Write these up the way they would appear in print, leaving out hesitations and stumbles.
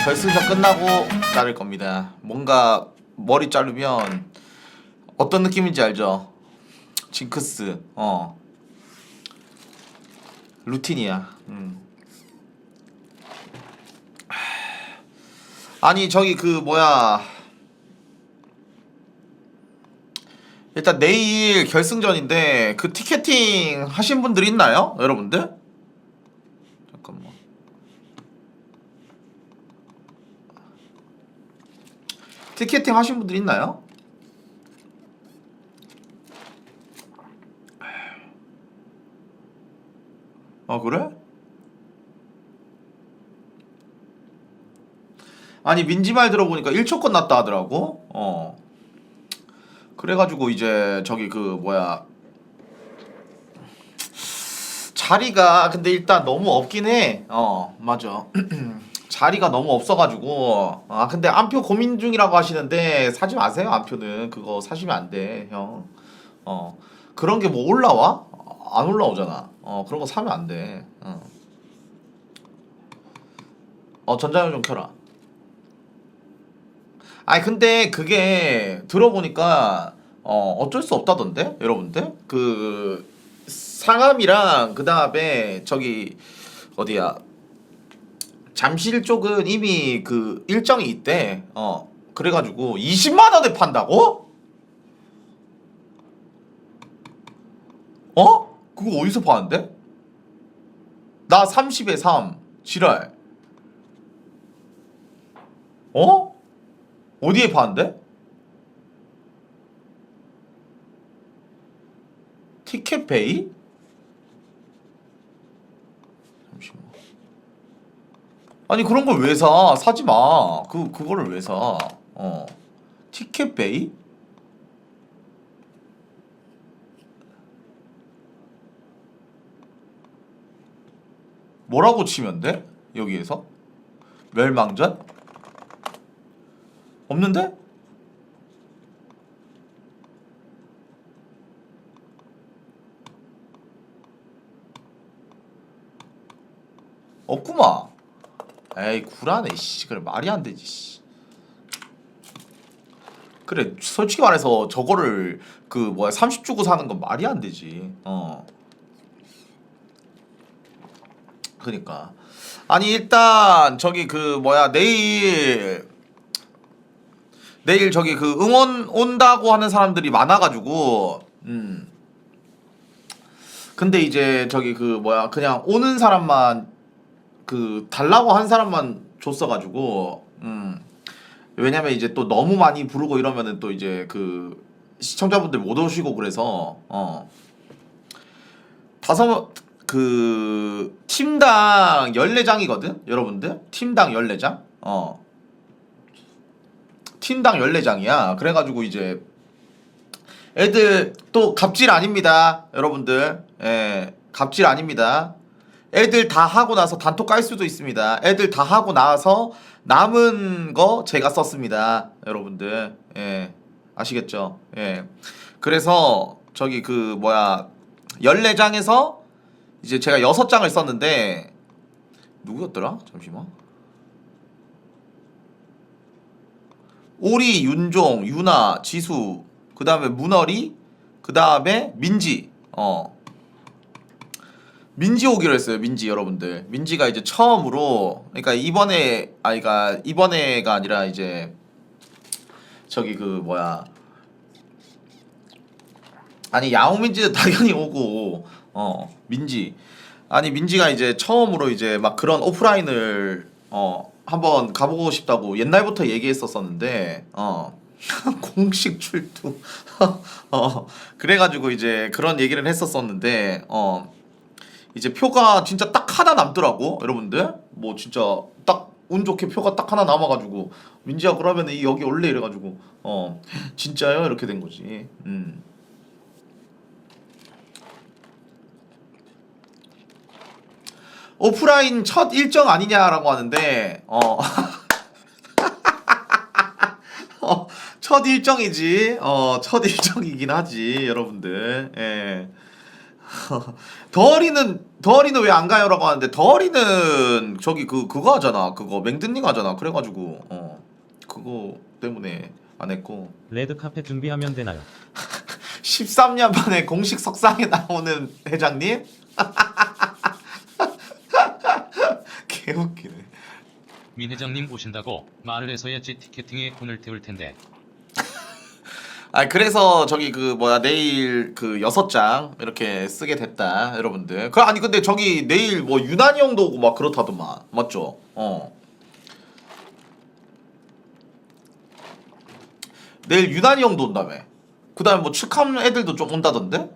결승전 끝나고 자를 겁니다. 뭔가 머리 자르면 어떤 느낌인지 알죠? 징크스. 루틴이야. 아니 저기 그 뭐야, 일단 내일 결승전인데 그 티켓팅 하신 분들 있나요? 여러분들? 잠깐만. 티켓팅 하신 분들 있나요? 그래? 아니 민지 말 들어보니까 1초 끝났다 하더라고. 그래가지고 이제 저기 그 뭐야, 자리가 근데 일단 너무 없긴 해. 맞아. 자리가 너무 없어가지고. 근데 안표 고민 중이라고 하시는데 사지 마세요. 안표는 그거 사시면 안 돼, 형. 그런 게 뭐 올라와? 안 올라오잖아. 그런 거 사면 안 돼. 전자녀 좀 켜라. 아니 근데 그게 들어보니까 어쩔 수 없다던데 여러분들. 그 상암이랑 그 다음에 저기 어디야, 잠실 쪽은 이미 그 일정이 있대. 그래가지고 20만 원에 판다고? 그거 어디서 파는데? 나 30에 3 지랄. 어디에 파는데? 티켓페이? 잠시만. 아니 그런 걸 왜 사? 사지 마. 그거를 왜 사? 티켓페이? 뭐라고 치면 돼? 여기에서? 멸망전? 없는데? 없구마. 에이 구라네 씨. 그래 말이 안 되지 씨. 그래 솔직히 말해서 저거를 그 뭐야 30 주고 사는 건 말이 안 되지. 그니까 아니 일단 저기 그 뭐야, 내일 저기 그 응원 온다고 하는 사람들이 많아가지고 근데 이제 저기 그 뭐야, 그냥 오는 사람만 그 달라고 한 사람만 줬어가지고 왜냐면 이제 또 너무 많이 부르고 이러면은 또 이제 그 시청자분들 못 오시고 그래서 다섯 그 팀당 14장이거든 여러분들. 팀당 14장. 팀당 14장이야. 그래가지고 이제 애들 또 갑질 아닙니다 여러분들. 갑질 아닙니다. 애들 다 하고 나서 단톡 깔 수도 있습니다. 애들 다 하고 나서 남은 거 제가 썼습니다 여러분들. 아시겠죠? 그래서 저기 그 뭐야 14장에서 이제 제가 6장을 썼는데 누구였더라? 잠시만. 오리, 윤종, 유나, 지수, 그 다음에 문어리, 그 다음에 민지. 민지 오기로 했어요. 민지 여러분들. 민지가 이제 처음으로, 그러니까 이번에가 아니라 이제 저기 그 뭐야, 아니 야옹민지도 당연히 오고 민지, 아니 민지가 이제 처음으로 이제 막 그런 오프라인을 한번 가보고 싶다고 옛날부터 얘기했었었는데 공식 출두 그래가지고 이제 그런 얘기를 했었었는데 이제 표가 진짜 딱 하나 남더라고 여러분들. 뭐 진짜 딱 운 좋게 표가 딱 하나 남아가지고 민지야 그러면 여기 올래 이래가지고 진짜요? 이렇게 된 거지. 오프라인 첫 일정 아니냐라고 하는데 첫 일정이지. 첫 일정이긴 하지 여러분들. 더어리는 왜 안 가요라고 하는데 더어리는 저기 그거 하잖아. 그거 맹든닝 하잖아. 그래가지고 그거 때문에 안 했고. 레드카펫 준비하면 되나요? 13년 만에 공식 석상에 나오는 회장님? 개웃기네. 민 회장님 오신다고 말을 해서야 제 티켓팅에 돈을 태울 텐데. 아 그래서 저기 그 뭐야 내일 그 6장 이렇게 쓰게 됐다 여러분들. 아니 근데 저기 내일 뭐 유난히 형도 오고 막 그렇다더만 맞죠? 내일 유난히 형도 온다며. 그 다음에 뭐 축함 애들도 좀 온다던데?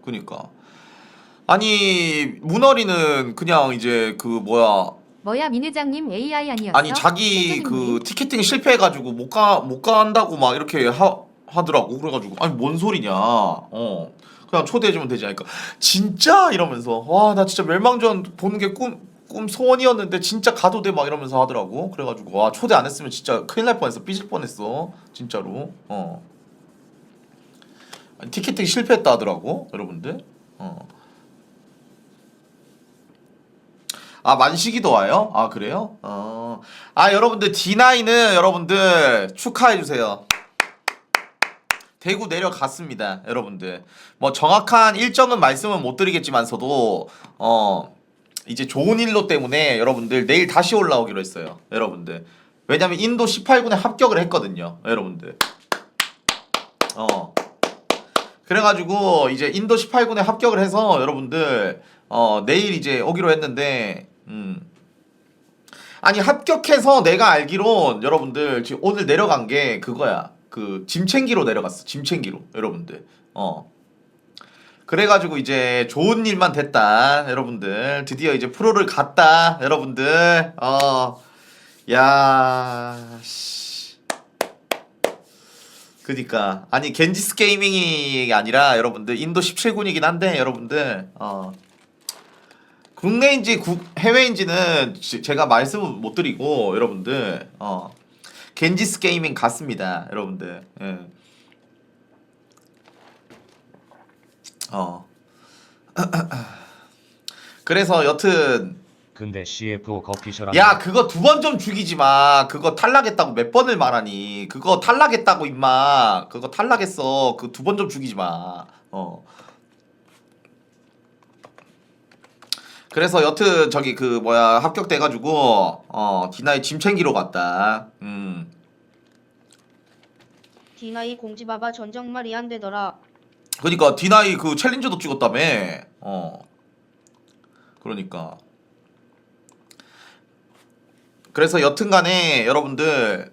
그니까 아니 문어리는 그냥 이제 그 뭐야 민 회장님 AI 아니었어? 아니 자기 그 선생님. 티켓팅 실패해가지고 못 간다고 막 이렇게 하더라고. 그래가지고 아니 뭔 소리냐. 그냥 초대해주면 되지 않을까. 진짜 이러면서 와 나 진짜 멸망전 보는 게 꿈 소원이었는데 진짜 가도 돼 막 이러면서 하더라고. 그래가지고 와 초대 안 했으면 진짜 큰일 날 뻔했어. 삐질 뻔했어 진짜로. 아니, 티켓팅 실패했다 하더라고 여러분들. 아 만식이도 와요? 아 그래요? 아 여러분들 D9은 여러분들 축하해주세요. 대구 내려갔습니다 여러분들. 뭐 정확한 일정은 말씀은 못 드리겠지만서도 이제 좋은 일로 때문에 여러분들 내일 다시 올라오기로 했어요 여러분들. 왜냐면 인도 18군에 합격을 했거든요 여러분들. 그래가지고 이제 인도 18군에 합격을 해서 여러분들 내일 이제 오기로 했는데 아니 합격해서 내가 알기론 여러분들 지금 오늘 내려간 게 그거야. 그 짐 챙기로 내려갔어. 짐 챙기로 여러분들. 그래가지고 이제 좋은 일만 됐다 여러분들. 드디어 이제 프로를 갔다 여러분들. 야 씨. 그니까 아니 겐지스 게이밍이 아니라 여러분들 인도 17군이긴 한데 여러분들 국내인지 해외인지는 제가 말씀을 못 드리고 여러분들 겐지스 게이밍 갔습니다 여러분들. 예. 그래서 여튼 근데 CFO 커피숍 야 그거 2번 좀 죽이지 마. 그거 탈락했다고 몇 번을 말하니. 그거 탈락했다고 임마. 그거 탈락했어. 그 2번 좀 죽이지 마. 그래서 여튼 저기 그 뭐야 합격돼가지고 디나이 짐 챙기러 갔다. 디나이 공지바바 전정 말이 안 되더라. 그러니까 디나이 그 챌린저도 찍었다며. 그러니까 그래서 여튼간에 여러분들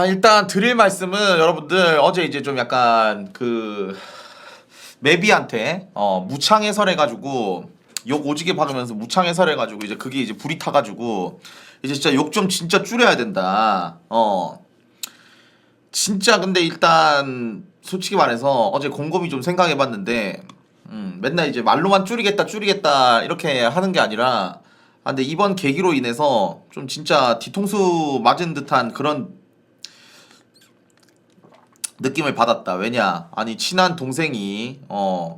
일단 드릴 말씀은 여러분들 어제 이제 좀 약간 그 메비한테 무창 해설해가지고 욕 오지게 박으면서 무창 해설해가지고 이제 그게 이제 불이 타가지고 이제 진짜 욕 좀 진짜 줄여야 된다. 진짜 근데 일단 솔직히 말해서 어제 곰곰이 좀 생각해봤는데 맨날 이제 말로만 줄이겠다 이렇게 하는 게 아니라 근데 이번 계기로 인해서 좀 진짜 뒤통수 맞은 듯한 그런 느낌을 받았다. 왜냐? 아니 친한 동생이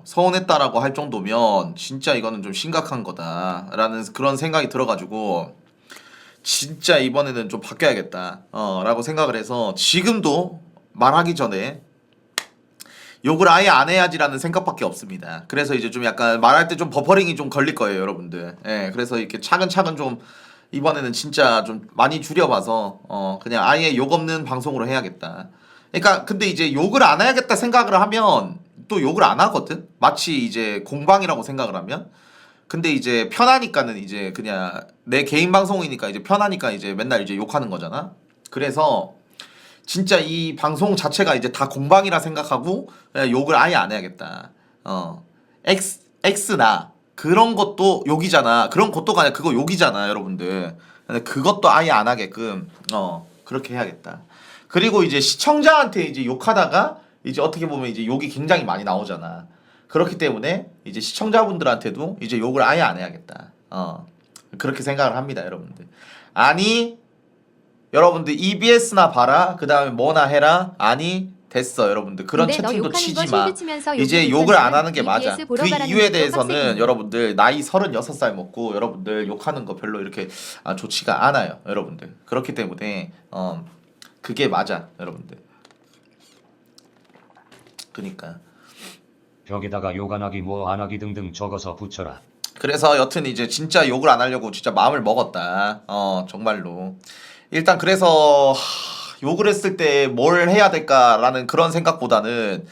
서운했다라고 할 정도면 진짜 이거는 좀 심각한 거다라는 그런 생각이 들어가지고 진짜 이번에는 좀 바뀌어야겠다 라고 생각을 해서 지금도 말하기 전에 욕을 아예 안 해야지라는 생각밖에 없습니다. 그래서 이제 좀 약간 말할 때 좀 버퍼링이 좀 걸릴 거예요 여러분들. 예, 그래서 이렇게 차근차근 좀 이번에는 진짜 좀 많이 줄여봐서 그냥 아예 욕 없는 방송으로 해야겠다. 그러니까 근데 이제 욕을 안 해야겠다 생각을 하면 또 욕을 안 하거든. 마치 이제 공방이라고 생각을 하면. 근데 이제 편하니까는 이제 그냥 내 개인 방송이니까 이제 편하니까 이제 맨날 이제 욕하는 거잖아. 그래서 진짜 이 방송 자체가 이제 다 공방이라 생각하고 그냥 욕을 아예 안 해야겠다. X나 그런 것도 욕이잖아. 그런 것도 아니라 그거 욕이잖아 여러분들. 근데 그것도 아예 안 하게끔 그렇게 해야겠다. 그리고 이제 시청자한테 이제 욕하다가 이제 어떻게 보면 이제 욕이 굉장히 많이 나오잖아. 그렇기 때문에 이제 시청자분들한테도 이제 욕을 아예 안 해야겠다. 그렇게 생각을 합니다, 여러분들. 아니 여러분들 EBS나 봐라. 그 다음에 뭐나 해라. 아니 됐어 여러분들. 그런 근데 너 채팅도 욕하는 치지 거 마. 실드치면서 이제 욕을 욕을 안 못하면 하는 게 맞아. EBS 보러 그 가라는 이유에 것도 대해서는 빡세게. 여러분들 나이 36살 먹고 여러분들 욕하는 거 별로 이렇게 좋지가 않아요 여러분들. 그렇기 때문에 그게 맞아 여러분들. 그니까 벽에다가 욕 안 하기 뭐 안 하기 등등 적어서 붙여라. 그래서 여튼 이제 진짜 욕을 안 하려고 진짜 마음을 먹었다. 정말로. 일단 그래서 욕을 했을 때 뭘 해야 될까라는 그런 생각보다는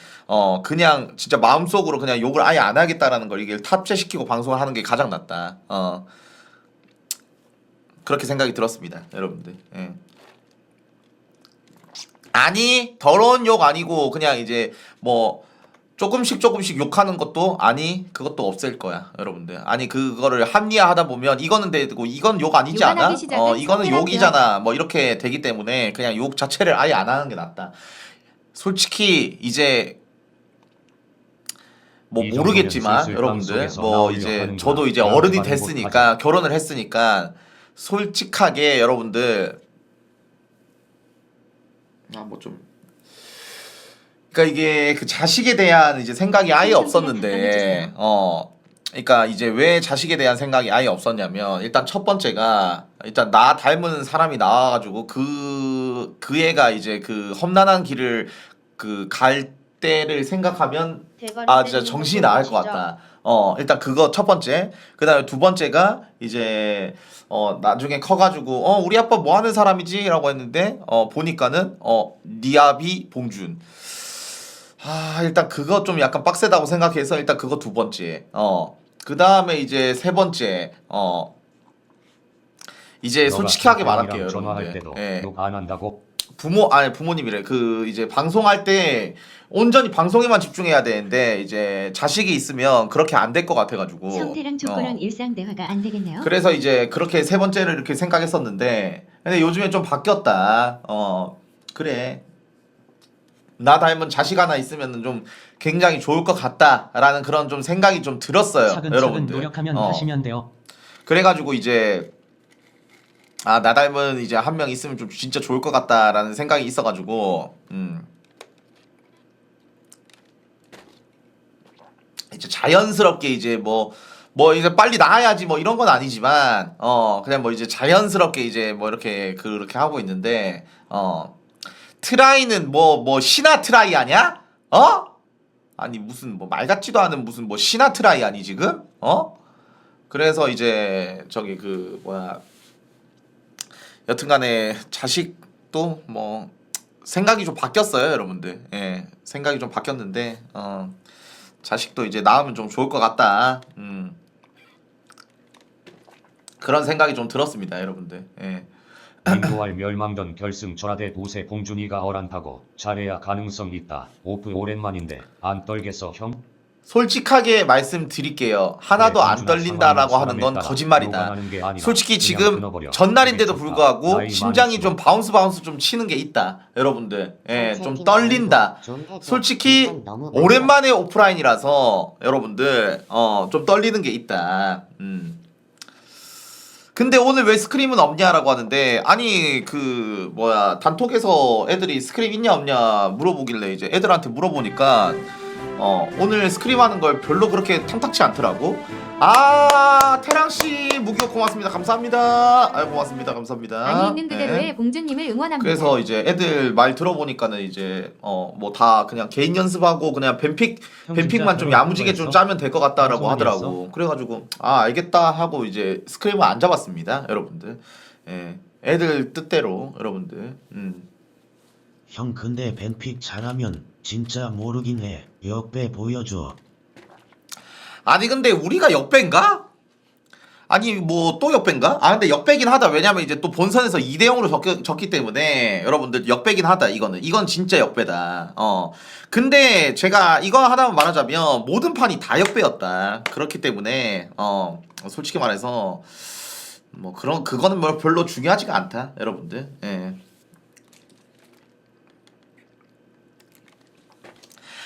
그냥 진짜 마음속으로 그냥 욕을 아예 안 하겠다라는 걸 이게 탑재시키고 방송을 하는 게 가장 낫다. 그렇게 생각이 들었습니다, 여러분들. 예. 아니 더러운 욕 아니고 그냥 이제 뭐 조금씩 욕하는 것도 아니 그것도 없앨 거야 여러분들. 아니 그거를 합리화하다 보면 이거는 되고 이건 욕 아니지 않아? 욕안하기 시작은 이거는 성대라고요. 욕이잖아 뭐 이렇게 되기 때문에 그냥 욕 자체를 아예 안 하는 게 낫다. 솔직히 이제 뭐 이 모르겠지만 정도면 여러분들 슬슬 뭐 방송에서 이제 나오려 저도 이제 하는구나. 어른이 나도 됐으니까 결혼을 했으니까 솔직하게 여러분들 뭐 좀 그러니까 이게 그 자식에 대한 이제 생각이 아예 없었는데 그러니까 이제 왜 자식에 대한 생각이 아예 없었냐면 일단 첫 번째가 일단 나 닮은 사람이 나와가지고 그 애가 이제 그 험난한 길을 그 갈 때를 생각하면 대가리 진짜 때리는 정신이 거 나갈 것 진짜. 같다. 일단 그거 첫 번째. 그다음에 두 번째가 이제 나중에 커가지고 우리 아빠 뭐 하는 사람이지라고 했는데 보니까는 니아비 봉준. 일단 그거 좀 약간 빡세다고 생각해서 일단 그거 두 번째. 그다음에 이제 세 번째. 이제 너가 솔직하게 형이랑 말할게요, 전화할 여러분들. 때도 예. 욕 안 한다고? 부모님이래. 그 이제 방송할 때 온전히 방송에만 집중해야 되는데 이제 자식이 있으면 그렇게 안 될 것 같아가지고. 성태랑 조커랑 일상 대화가 안 되겠네요. 그래서 이제 그렇게 세 번째를 이렇게 생각했었는데 근데 요즘에 좀 바뀌었다. 그래. 나 닮은 자식 하나 있으면 좀 굉장히 좋을 것 같다라는 그런 좀 생각이 좀 들었어요, 차근차근 여러분들. 노력하면 하시면 돼요. 그래가지고 이제 나 닮은 이제 한 명 있으면 좀 진짜 좋을 것 같다라는 생각이 있어가지고 이제 자연스럽게 이제 뭐 이제 빨리 나아야지 뭐 이런 건 아니지만 그냥 뭐 이제 자연스럽게 이제 뭐 이렇게 그렇게 하고 있는데 트라이는 뭐 신화 트라이 아니야? 아니 무슨 뭐 말 같지도 않은 무슨 뭐 신화 트라이 아니 지금? 그래서 이제 저기 그 뭐야 여튼간에 자식도 뭐 생각이 좀 바뀌었어요 여러분들. 예 생각이 좀 바뀌었는데 자식도 이제 낳으면 좀 좋을 것 같다. 그런 생각이 좀 들었습니다 여러분들. 예. 인도할 멸망전 결승 절하대 도세 봉준이가 어란타고 잘해야 가능성 있다. 오프 오랜만인데 안 떨겠어 형? 솔직하게 말씀드릴게요. 하나도 그래, 안 봉준아, 떨린다라고 상황이 하는 건 사람에 따라 거짓말이다. 욕안 하는 게 아니라 솔직히 그냥 지금 끊어버려. 전날인데도 그게 좋다. 불구하고 나이 심장이 많을수록. 좀 바운스 좀 치는 게 있다 여러분들. 예, 좀 떨린다. 솔직히 오랜만에 오프라인이라서 여러분들 좀 떨리는 게 있다. 근데 오늘 왜 스크림은 없냐라고 하는데 아니 그 뭐야 단톡에서 애들이 스크림 있냐 없냐 물어보길래 이제 애들한테 물어보니까 오늘 스크림 하는 걸 별로 그렇게 탐탁치 않더라고. 태랑씨 무기호 고맙습니다. 감사합니다. 고맙습니다. 감사합니다. 아니 있는 그대로의 네. 봉준님을 응원합니다. 그래서 이제 애들 말 들어보니까는 이제 뭐 다 그냥 개인 연습하고 그냥 뱀픽만 좀 야무지게 좀 짜면 될 것 같다라고 하더라고. 그래가지고 알겠다 하고 이제 스크림을 안 잡았습니다 여러분들. 예 애들 뜻대로 여러분들. 형 근데 벤픽 잘하면 진짜 모르긴 해. 역배 보여줘. 아니 근데 우리가 역배인가? 아니 뭐 또 역배인가? 근데 역배긴 하다. 왜냐면 이제 또 본선에서 2대0으로 졌기 때문에 여러분들 역배긴 하다. 이건 진짜 역배다. 근데 제가 이거 하나만 말하자면 모든 판이 다 역배였다. 그렇기 때문에 솔직히 말해서 뭐 그거는 뭐 별로 중요하지가 않다 여러분들. 예.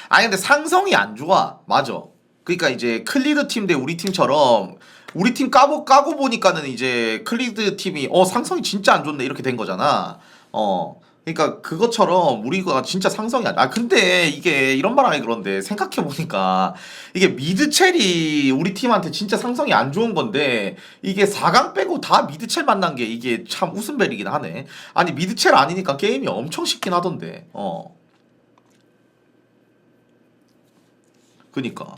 아니 근데 상성이 안 좋아. 맞아. 그러니까 이제 클리드 팀 대 우리 팀처럼 우리 팀 까고 보니까는 이제 클리드 팀이 상성이 진짜 안 좋네 이렇게 된 거잖아. 그러니까 그것처럼 우리가 진짜 상성이 안. 근데 이게 이런 말 하기 그런데 생각해 보니까 이게 미드첼이 우리 팀한테 진짜 상성이 안 좋은 건데 이게 4강 빼고 다 미드첼 만난 게 이게 참 웃음벨이긴 하네. 아니 미드첼 아니니까 게임이 엄청 쉽긴 하던데. 그니까.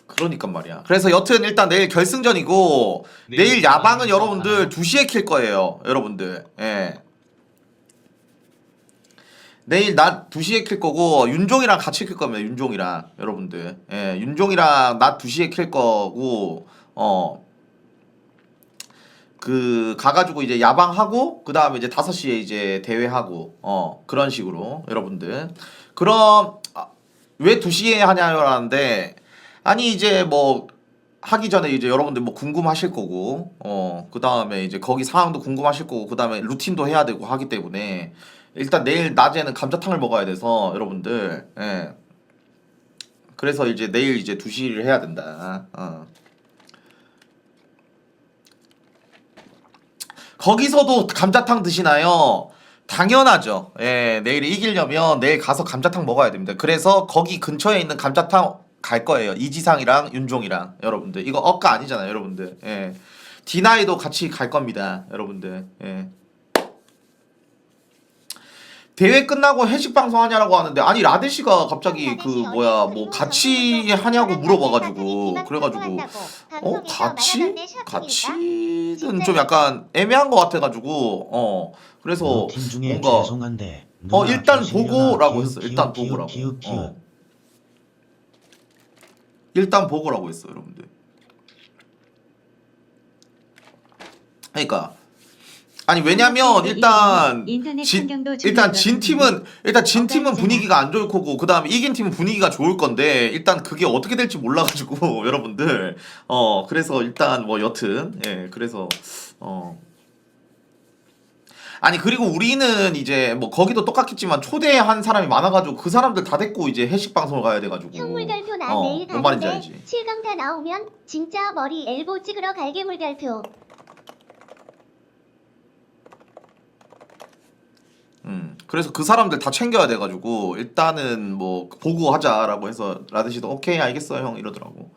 그러니까 말이야. 그래서 여튼 일단 내일 결승전이고 내일 야방은 여러분들 2시에 킬 거예요. 여러분들. 예. 내일 낮 2시에 킬 거고 윤종이랑 같이 킬 겁니다. 윤종이랑 여러분들. 예. 윤종이랑 낮 2시에 킬 거고 그 가가지고 이제 야방하고 그 다음에 이제 5시에 이제 대회하고 그런 식으로 여러분들. 그럼 왜 2시에 하냐라는데 아니 이제 뭐 하기 전에 이제 여러분들 뭐 궁금하실 거고 그 다음에 이제 거기 상황도 궁금하실 거고 그 다음에 루틴도 해야 되고 하기 때문에 일단 내일 낮에는 감자탕을 먹어야 돼서 여러분들 예. 그래서 이제 내일 이제 2시를 해야 된다. 거기서도 감자탕 드시나요? 당연하죠. 예, 내일 이기려면 내일 가서 감자탕 먹어야 됩니다. 그래서 거기 근처에 있는 감자탕 갈 거예요. 이지상이랑 윤종이랑 여러분들. 이거 억까 아니잖아요, 여러분들. 예. 디나이도 같이 갈 겁니다, 여러분들. 예. 대회 끝나고 회식 방송 하냐라고 하는데 아니 라데 씨가 갑자기 그 뭐야 뭐 같이 하냐고 물어봐가지고 그래가지고 같이는 좀 약간 애매한 것 같아가지고 그래서 팀 중에 뭔가 죄송한데 일단 보고라고 했어. 일단 보고라고. 일단 보고라고 했어, 여러분들. 그러니까 아니 왜냐면 일단 진 팀은 분위기가 안 좋을 거고 그 다음에 이긴 팀은 분위기가 좋을 건데 일단 그게 어떻게 될지 몰라가지고 여러분들 그래서 일단 뭐 여튼 예 그래서 아니 그리고 우리는 이제 뭐 거기도 똑같겠지만 초대한 사람이 많아가지고 그 사람들 다 데리고 이제 회식 방송을 가야 돼가지고 현물결표 나 내일 뭔 말인지 가는데 알지? 7강 다 나오면 진짜 머리 엘보 찍으러 갈게 물결표. 그래서 그 사람들 다 챙겨야 돼가지고 일단은 뭐 보고 하자라고 해서 라드씨도 오케이 알겠어요 형 이러더라고.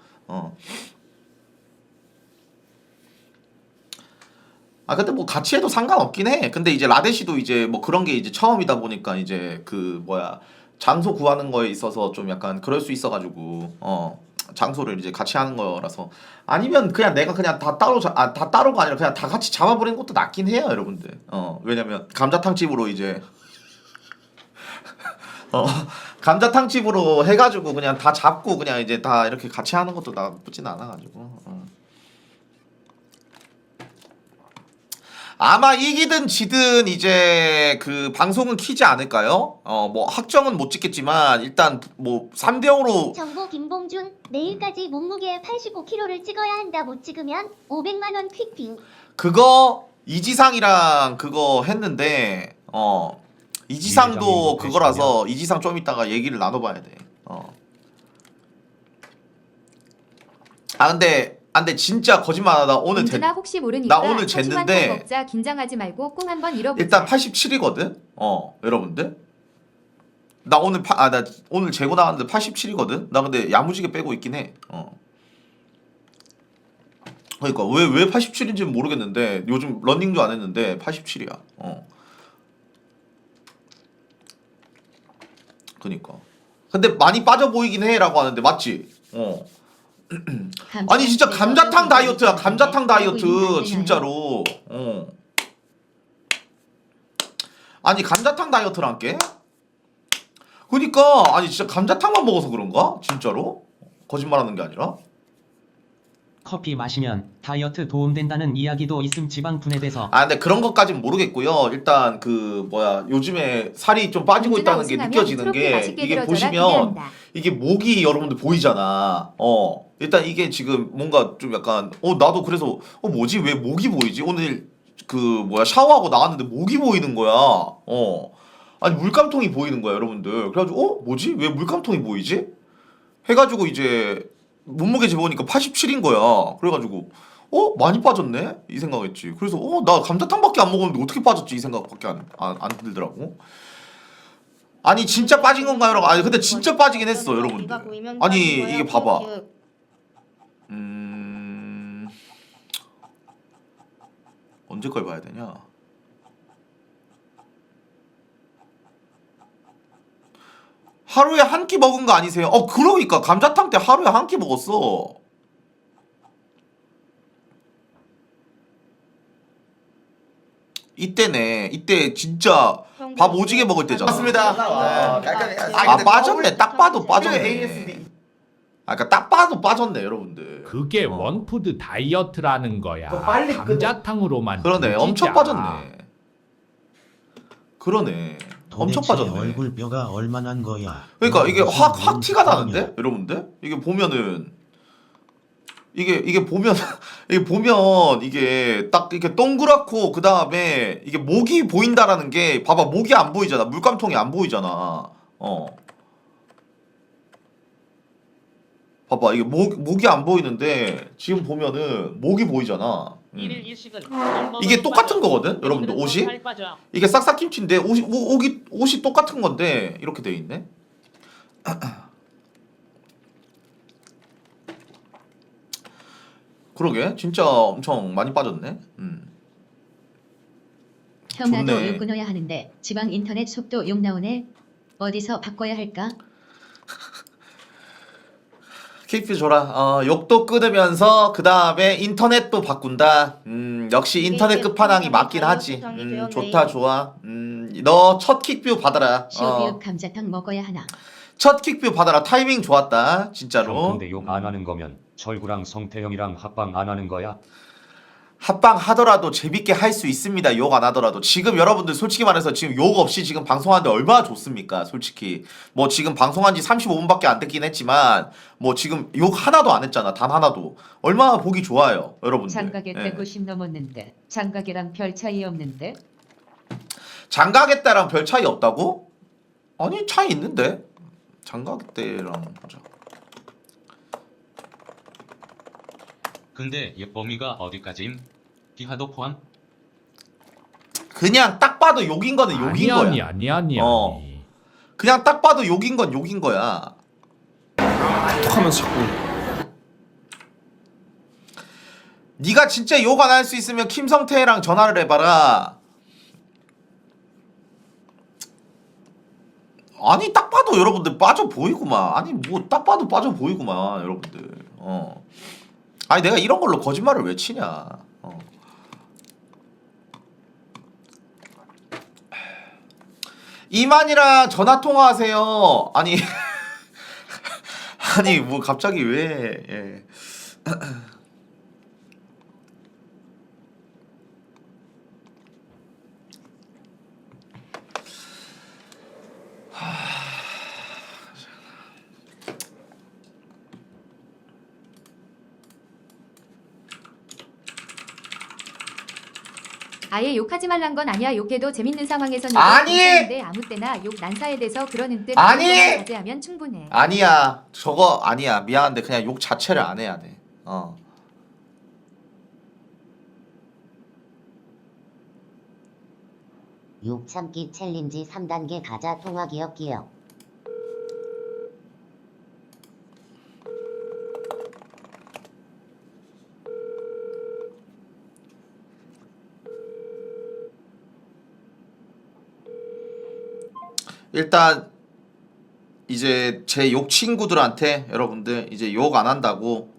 근데 뭐 같이 해도 상관없긴 해. 근데 이제 라데시도 이제 뭐 그런 게 이제 처음이다 보니까 이제 그 뭐야 장소 구하는 거에 있어서 좀 약간 그럴 수 있어가지고 장소를 이제 같이 하는 거라서 아니면 그냥 내가 그냥 다 따로가 아니라 그냥 다 같이 잡아버리는 것도 낫긴 해요 여러분들. 왜냐면 감자탕 집으로 이제 감자탕 집으로 해가지고 그냥 다 잡고 그냥 이제 다 이렇게 같이 하는 것도 나쁘진 않아가지고. 아마 이기든 지든 이제 그 방송은 키지 않을까요? 뭐 확정은 못 찍겠지만 일단 뭐 3대5로 정보 김봉준 내일까지 몸무게 85kg를 찍어야 한다. 못 찍으면 500만 원 퀵빙. 그거 이지상이랑 그거 했는데 이지상도 이회장님도 그거라서 이지상 좀 이따가 얘기를 나눠봐야 돼. 근데 진짜 거짓말하다 오늘 민준아 혹시 모르니까 나 오늘 터지만 쟀는데 더 먹자. 긴장하지 말고 꼭 한번 잃어보자. 일단 87이거든. 여러분들. 나 오늘 나 오늘 재고 나왔는데 87이거든. 나 근데 야무지게 빼고 있긴 해. 그러니까 왜 87인지는 모르겠는데 요즘 러닝도 안 했는데 87이야. 그니까. 근데 많이 빠져 보이긴 해라고 하는데 맞지? 아니 진짜 감자탕 다이어트야. 감자탕 다이어트 진짜로. 아니 감자탕 다이어트란 게? 그니까 아니 진짜 감자탕만 먹어서 그런가? 진짜로? 거짓말하는 게 아니라? 커피 마시면 다이어트 도움된다는 이야기도 있음. 지방 분해돼서. 근데 그런 것까진 모르겠고요. 일단 그 뭐야 요즘에 살이 좀 빠지고 민준아 있다는 게 우승하면 느껴지는 트로피 게 맛있게 이게 들어줘라. 보시면 기대한다. 이게 목이 여러분들 보이잖아. 일단 이게 지금 뭔가 좀 약간 나도 그래서 뭐지 왜 목이 보이지? 오늘 그 뭐야 샤워하고 나왔는데 목이 보이는 거야. 아니 물감통이 보이는 거야 여러분들. 그래가지고 뭐지? 왜 물감통이 보이지? 해가지고 이제 몸무게 재보니까 87인 거야. 그래가지고 많이 빠졌네? 이 생각했지. 그래서 나 감자탕밖에 안 먹었는데 어떻게 빠졌지? 이 생각밖에 안 들더라고. 아니 진짜 빠진 건가요 여러분? 아니 근데 진짜 빠지긴 했어 여러분들. 아니 이게 봐봐. 언제 걸 봐야 되냐? 하루에 한 끼 먹은 거 아니세요? 그러니까 감자탕 때 하루에 한 끼 먹었어. 이때네. 이때 진짜 밥 오지게 먹을 때잖아. 맞습니다. 빠졌네. 딱 봐도 빠졌네. 그러니까 딱 봐도 빠졌네 여러분들. 그게 원푸드 다이어트라는 거야. 빨리 감자탕으로만 그러네. 조지자. 엄청 빠졌네. 그러네. 엄청 도대체 빠졌네. 얼굴뼈가 얼마난 거야? 그러니까 이게 무슨 확 티가 눈치냐? 나는데 여러분들? 이게 보면은 이게 보면 이게 보면 이게 딱 이렇게 동그랗고 그 다음에 이게 목이 보인다라는 게 봐봐. 목이 안 보이잖아. 물감통이 안 보이잖아. 봐봐. 이게 목이 안 보이는데 지금 보면은 목이 보이잖아. 이게 똑같은 거거든 여러분들. 옷이 이게 싹싹김치인데 옷이 똑같은 건데 이렇게 돼 있네. 그러게 진짜 엄청 많이 빠졌네. 형 나도 좋네. 욕 끊어야 하는데 지방 인터넷 속도 욕 나오네. 어디서 바꿔야 할까? KP 줘라. 욕도 끊으면서 그 다음에 인터넷도 바꾼다. 역시 인터넷 끝판왕이 맞긴 하지. 좋다 좋아. 너 첫 킥뷰 받아라. 시오비읍 감자탕 먹어야 하나. 첫 킥뷰 받아라. 타이밍 좋았다. 형 진짜로. 근데 욕 안 하는 거면 철구랑 성태형이랑 합방 안 하는 거야? 합방 하더라도 재밌게 할 수 있습니다. 욕 안 하더라도. 지금 여러분들 솔직히 말해서 지금 욕 없이 지금 방송하는데 얼마나 좋습니까? 솔직히. 뭐 지금 방송한 지 35분밖에 안 됐긴 했지만 뭐 지금 욕 하나도 안 했잖아. 단 하나도. 얼마나 보기 좋아요. 여러분들. 장가게 때 예. 90 넘었는데 장가게랑 별 차이 없는데? 장가게 때랑 별 차이 없다고? 아니 차이 있는데. 장가게 때랑 보자. 근데 범위가 어디까지임? 기하도 포함? 그냥 딱 봐도 욕인 거는 욕인 거야. 아니. 그냥 딱 봐도 욕인 건 욕인 거야. 톡하면서 자꾸 네가 진짜 욕 안 할 수 있으면 김성태랑 전화를 해봐라. 아니 딱 봐도 여러분들 빠져 보이구만. 아니 뭐 딱 봐도 빠져 보이구만 여러분들. 아니 내가 이런 걸로 거짓말을 왜 치냐. 이만이랑 전화 통화하세요. 아니 아니 뭐 갑자기 왜? 예. 아예 욕하지 말란 건 아니야. 욕해도 재밌는 상황에서는 아니! 괜찮은데 아무 때나 욕 난사에 대해서 그러는 듯. 아니! 자제하면 충분해. 아니야 저거 아니야. 미안한데 그냥 욕 자체를 안 해야 돼. 욕 참기 챌린지 3단계 가자 통화 기억 기억. 일단 이제 제 욕 친구들한테 여러분들 이제 욕 안 한다고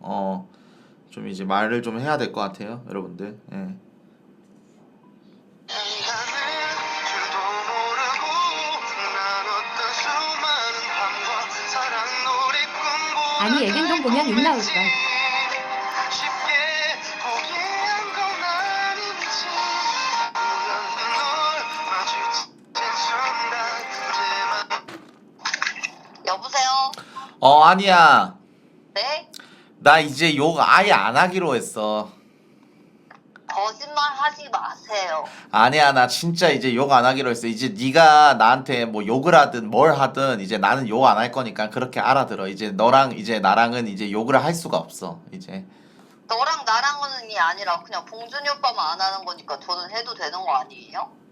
좀 이제 말을 좀 해야 될 것 같아요 여러분들. 예. 아니 애견동 보면 욕 나올걸. 여보세요? 아니야. 네? 나 이제 욕 아예 안 하기로 했어. 거짓말 하지 마세요. 아니야, 나 진짜 이제 욕 안 하기로 했어. 이제 네가 나한테 뭐 욕을 하든 뭘 하든 이제 나는 욕 안 할 거니까 그렇게 알아들어. 이제 너랑 이제 나랑은 이제 욕을 할 수가 없어. 이제. 너랑 나랑은이 아니라 그냥 봉준이 오빠만 안 하는 거니까 저는 해도 되는 거 아니에요?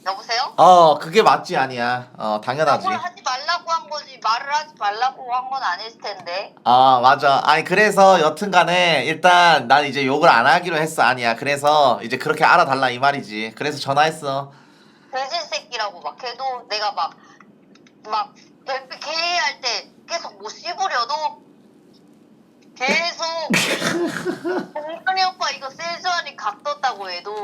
여보세요? 그게 맞지 아니야. 당연하지. 욕을 하지 말라고 한 거지 말을 하지 말라고 한 건 아닐 텐데. 맞아. 아니 그래서 여튼간에 일단 난 이제 욕을 안 하기로 했어. 아니야. 그래서 이제 그렇게 알아달라 이 말이지. 그래서 전화했어. 돼지 새끼라고 막 해도 내가 막 개할 때 계속 못 씹으려도 계속 봉준이 오빠 이거 세주안이 각 떴다고 해도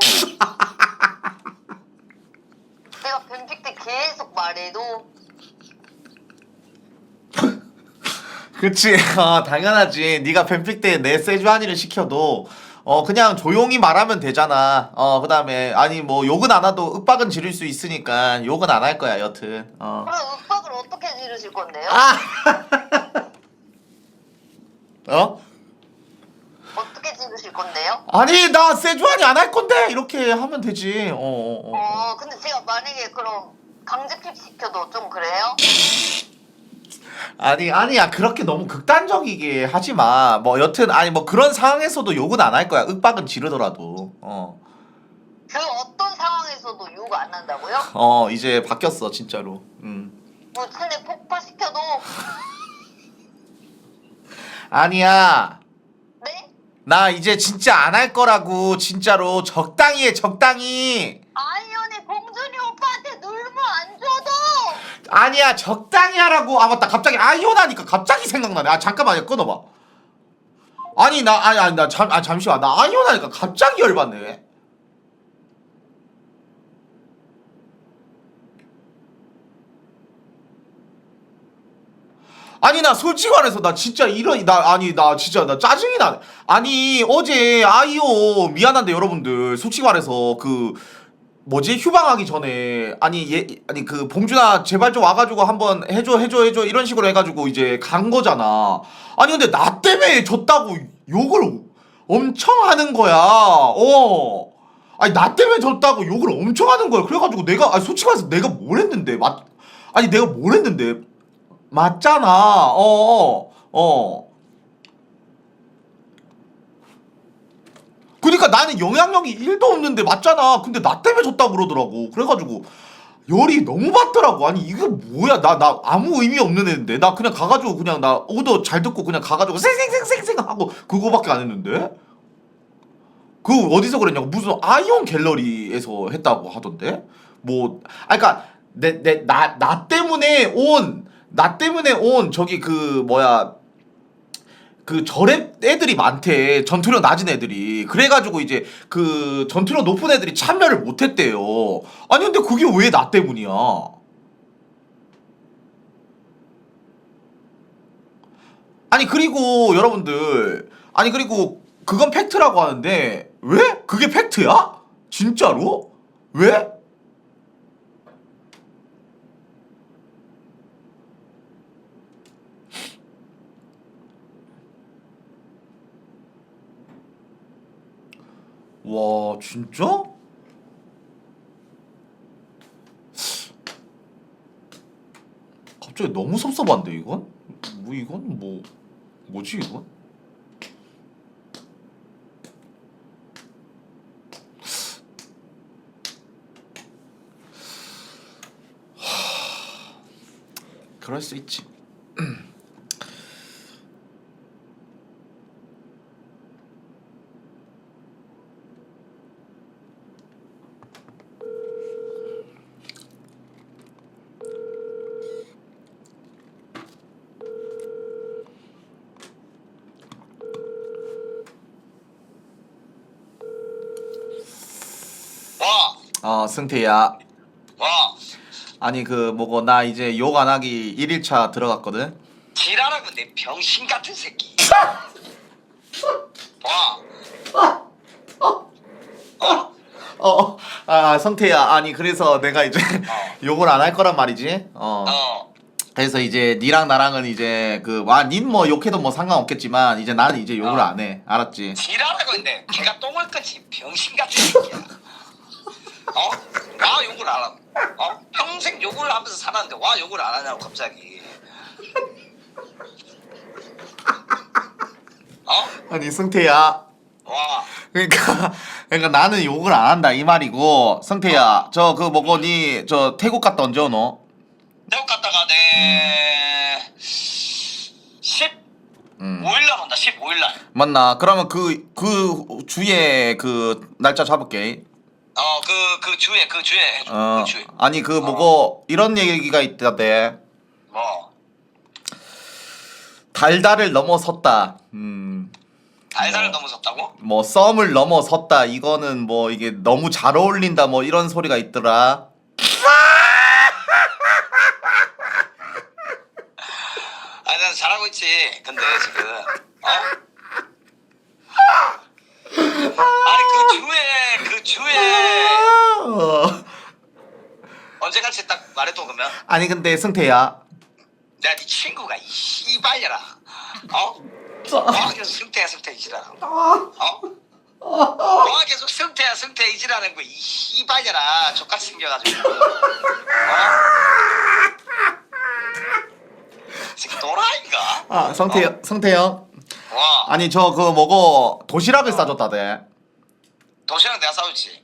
내가 뱀픽 때 계속 말해도 그치. 당연하지. 네가 뱀픽 때 내 세주한이를 시켜도 그냥 조용히 말하면 되잖아. 그 다음에 아니 뭐 욕은 안 하도 윽박은 지를 수 있으니까 욕은 안 할 거야 여튼. 그럼 윽박을 어떻게 지르실 건데요? 어떻게 지르실 건데요? 아니 나 세주한이 안 할 건데 이렇게 하면 되지. 근데 제가 만약에 그럼 강제픽 시켜도 좀 그래요? 아니야 그렇게 너무 극단적이게 하지 마. 뭐 여튼 아니 뭐 그런 상황에서도 욕은 안 할 거야. 윽박은 지르더라도. 그 어떤 상황에서도 욕 안 한다고요? 이제 바뀌었어 진짜로. 뭐 근데 폭파시켜도 아니야. 네? 나 이제 진짜 안 할 거라고. 진짜로 적당히 해 적당히. 아이언이 봉준이 오빠한테 놀고 안 줘도 아니야 적당히 하라고. 맞다 갑자기 아이온 하니까 갑자기 생각나네. 잠깐만 끊어봐. 아니 나 잠시만 나 아이온 하니까 갑자기 열받네. 아니 나 솔직히 말해서 나 진짜 나 진짜 나 짜증이 나네. 아니 어제 아이오 미안한데 여러분들 솔직히 말해서 그 뭐지 휴방하기 전에 아니 그 봉준아 제발 좀 와가지고 한번 해줘 이런 식으로 해가지고 이제 간 거잖아. 아니 근데 나 때문에 졌다고 욕을 엄청 하는 거야. 아니 나 때문에 졌다고 욕을 엄청 하는 거야. 그래가지고 내가 솔직히 말해서 내가 뭘 했는데 내가 뭘 했는데 맞잖아. 그러니까 나는 영향력이 1도 없는데 맞잖아. 근데 나 때문에 졌다고 그러더라고. 그래가지고 열이 너무 받더라고. 아니 이게 뭐야. 나 아무 의미 없는 애인데 나 그냥 가가지고 그냥 나 오더 잘 듣고 그냥 가가지고 생생생생생 하고 그거밖에 안 했는데. 그 어디서 그랬냐고. 무슨 아이온 갤러리에서 했다고 하던데. 뭐 그러니까 나 때문에 온 저기 그 뭐야 그 저랩 애들이 많대. 전투력 낮은 애들이. 그래가지고 이제 그 전투력 높은 애들이 참여를 못했대요. 아니 근데 그게 왜 나 때문이야. 아니 그리고 여러분들 그리고 그건 팩트라고 하는데 왜? 그게 팩트야? 진짜로? 왜? 와 진짜? 갑자기 너무 섭섭한데 이건? 뭐지 이건? 그럴 수 있지. 승태야. 아니 그 뭐고 나 이제 욕 안 하기 1일차 들어갔거든. 지랄하고 내 병신 같은 새끼. 성태야. 아니 그래서 내가 이제 욕을 안 할 거란 말이지. 그래서 이제 니랑 나랑은 이제 닌 뭐 욕해도 뭐 상관없겠지만 이제 나는 이제 욕을 안 해. 알았지? 지랄하고 있네. 걔가 똥을 끄지 병신 같은 새끼야. 와 욕을 안 하고. 평생 욕을 하면서 살았는데 와 욕을 안 하냐고 갑자기. 아니 승태야. 와. 그러니까 나는 욕을 안 한다 이 말이고 성태야 저 뭐고 니 저 태국 갔다 언제 오노? 태국 갔다가 내 15일 날 온다. 15일 날. 맞나? 그러면 그 주에 그 날짜 잡을게. 그 주에 해줘. 그 주에. 아니 뭐고 이런 얘기가 있다대. 뭐? 달달을 넘어섰다. 달달을 넘어섰다고? 뭐 썸을 넘어섰다. 이거는 뭐 이게 너무 잘 어울린다. 뭐 이런 소리가 있더라. 아니 난 잘하고 있지. 근데 지금 아니 그 주에 언제 같이 딱 말해도 그러면? 아니 근데 승태야. 내가 네 친구가 이 씨발려라. 와 계속 승태야 이지라는 거. 와 계속 승태야 이지라는 거 이 씨발려라. 족같이 생겨가지고. 지금 또라이인가? 성태형. 와. 아니 저 뭐고 도시락을 싸줬다대. 도시락 내가 싸줬지.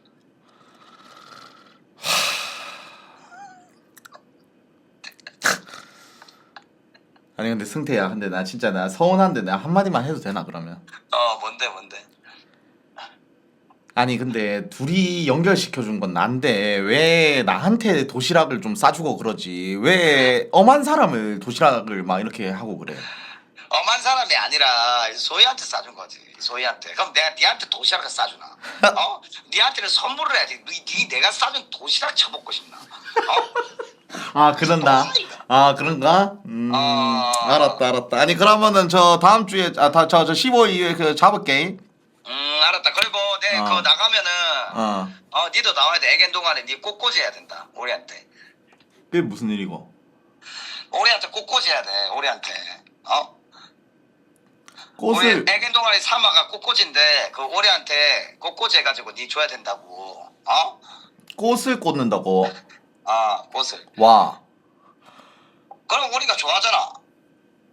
아니 근데 승태야 근데 나 진짜 나 서운한데 내가 한마디만 해도 되나 그러면? 뭔데? 아니 근데 둘이 연결시켜준 건 난데 왜 나한테 도시락을 좀 싸주고 그러지? 왜 엄한 사람을 도시락을 막 이렇게 하고 그래? 엄한 사람이 아니라 소희한테 싸준 거지. 소희한테. 그럼 내가 니한테 도시락을 싸주나? 니한테는 선물을 해야지. 내가 싸준 도시락 쳐먹고 싶나? 아 그런다. 아 그런가? 알았다. 아니 그러면은 저 다음 주에 저 15일 그 잡을게. 알았다. 그리고 내 그거 나가면은 니도 나와야 돼. 애견 동안에 니 꽃꽂이 해야 된다. 우리한테. 그게 무슨 일이고? 우리한테 꽃꽂이 해야 돼. 우리한테. 꽃을 우리 애견 동안에 사마가 꽃꽂이인데 그 우리한테 꽃꽂이 해가지고 니 줘야 된다고. 꽃을 꽂는다고? 꽃을. 와. 그럼 우리가 좋아하잖아.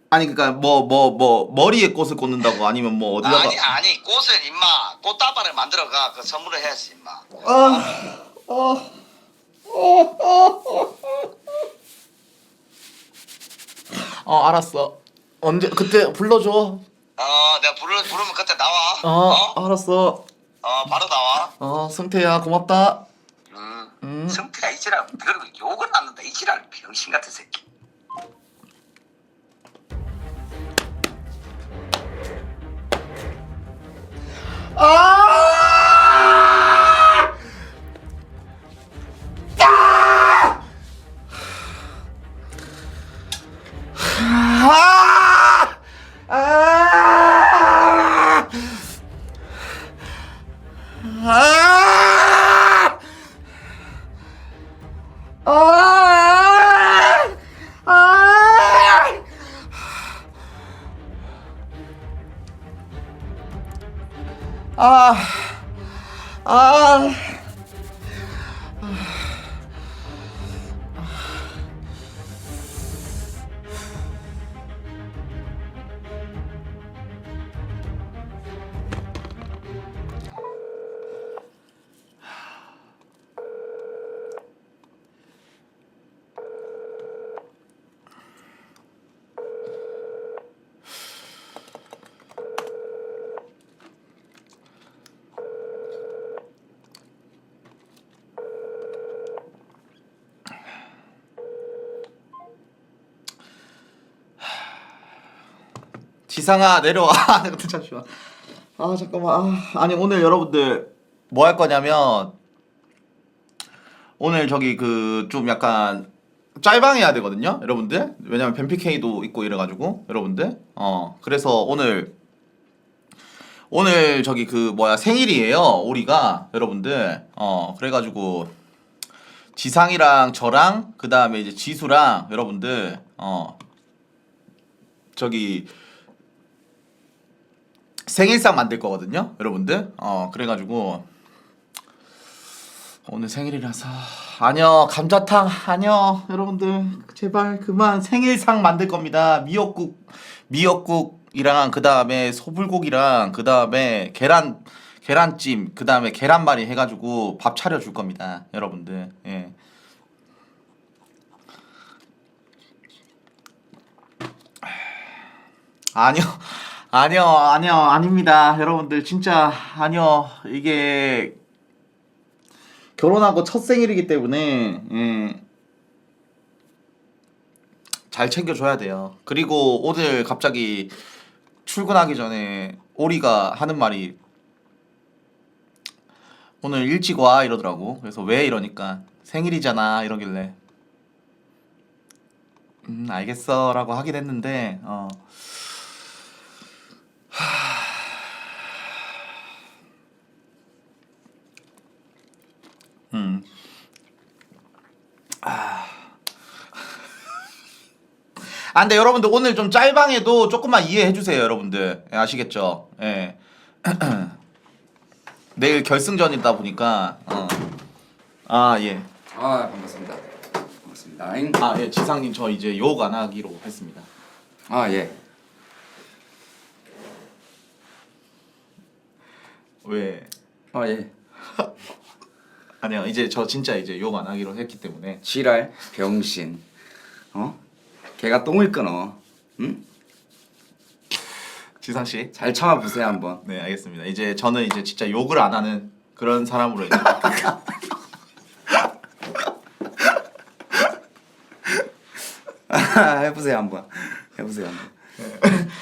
아니 그니까 뭐 머리에 꽃을 꽂는다고 아니면 뭐 어디다가? 아니 꽃을 임마 꽃다발을 만들어가 그 선물을 해야지 임마. 알았어. 언제 그때 불러줘. 내가 부르면 그때 나와. 알았어. 바로 나와. 승태야 고맙다. 승태야 이지랄. 그리고 욕은 안 한다. 이지랄 병신 같은 새끼. 지상아 내려와. 내가 잠시만. 잠깐만. 아니 오늘 여러분들 뭐 할 거냐면 오늘 저기 좀 약간 짤방 해야 되거든요 여러분들. 왜냐면 뱀픽K도 있고 이래가지고 여러분들 그래서 오늘 저기 생일이에요 오리가 여러분들. 그래가지고 지상이랑 저랑 그 다음에 이제 지수랑 여러분들 저기 생일상 만들 거거든요, 여러분들. 그래가지고 오늘 생일이라서 아니요 감자탕 아니요 여러분들 제발 그만 생일상 만들 겁니다. 미역국이랑 그 다음에 소불고기랑 그 다음에 계란찜 그 다음에 계란말이 해가지고 밥 차려줄 겁니다, 여러분들. 예. 아니요 아닙니다, 여러분들. 진짜 아니요. 이게 결혼하고 첫 생일이기 때문에 잘 챙겨줘야 돼요. 그리고 오늘 갑자기 출근하기 전에 오리가 하는 말이 오늘 일찍 와 이러더라고. 그래서 왜 이러니까 생일이잖아 이러길래 알겠어 라고 하긴 했는데 근데 여러분들 오늘 좀 짤방에도 조금만 이해해 주세요, 여러분들. 예, 아시겠죠? 예. 내일 결승전이다 보니까 예. 반갑습니다. 반갑습니다. 예, 지상님 저 이제 욕 안 하기로 했습니다. 예. 왜? 예. 아니요, 이제 저 진짜 이제 욕 안 하기로 했기 때문에. 지랄 병신. 걔가 똥을 끊어. 응? 지상 씨. 잘 참아 보세요 한번. 네, 알겠습니다. 이제 저는 이제 진짜 욕을 안 하는 그런 사람으로 이제 해보세요 한번.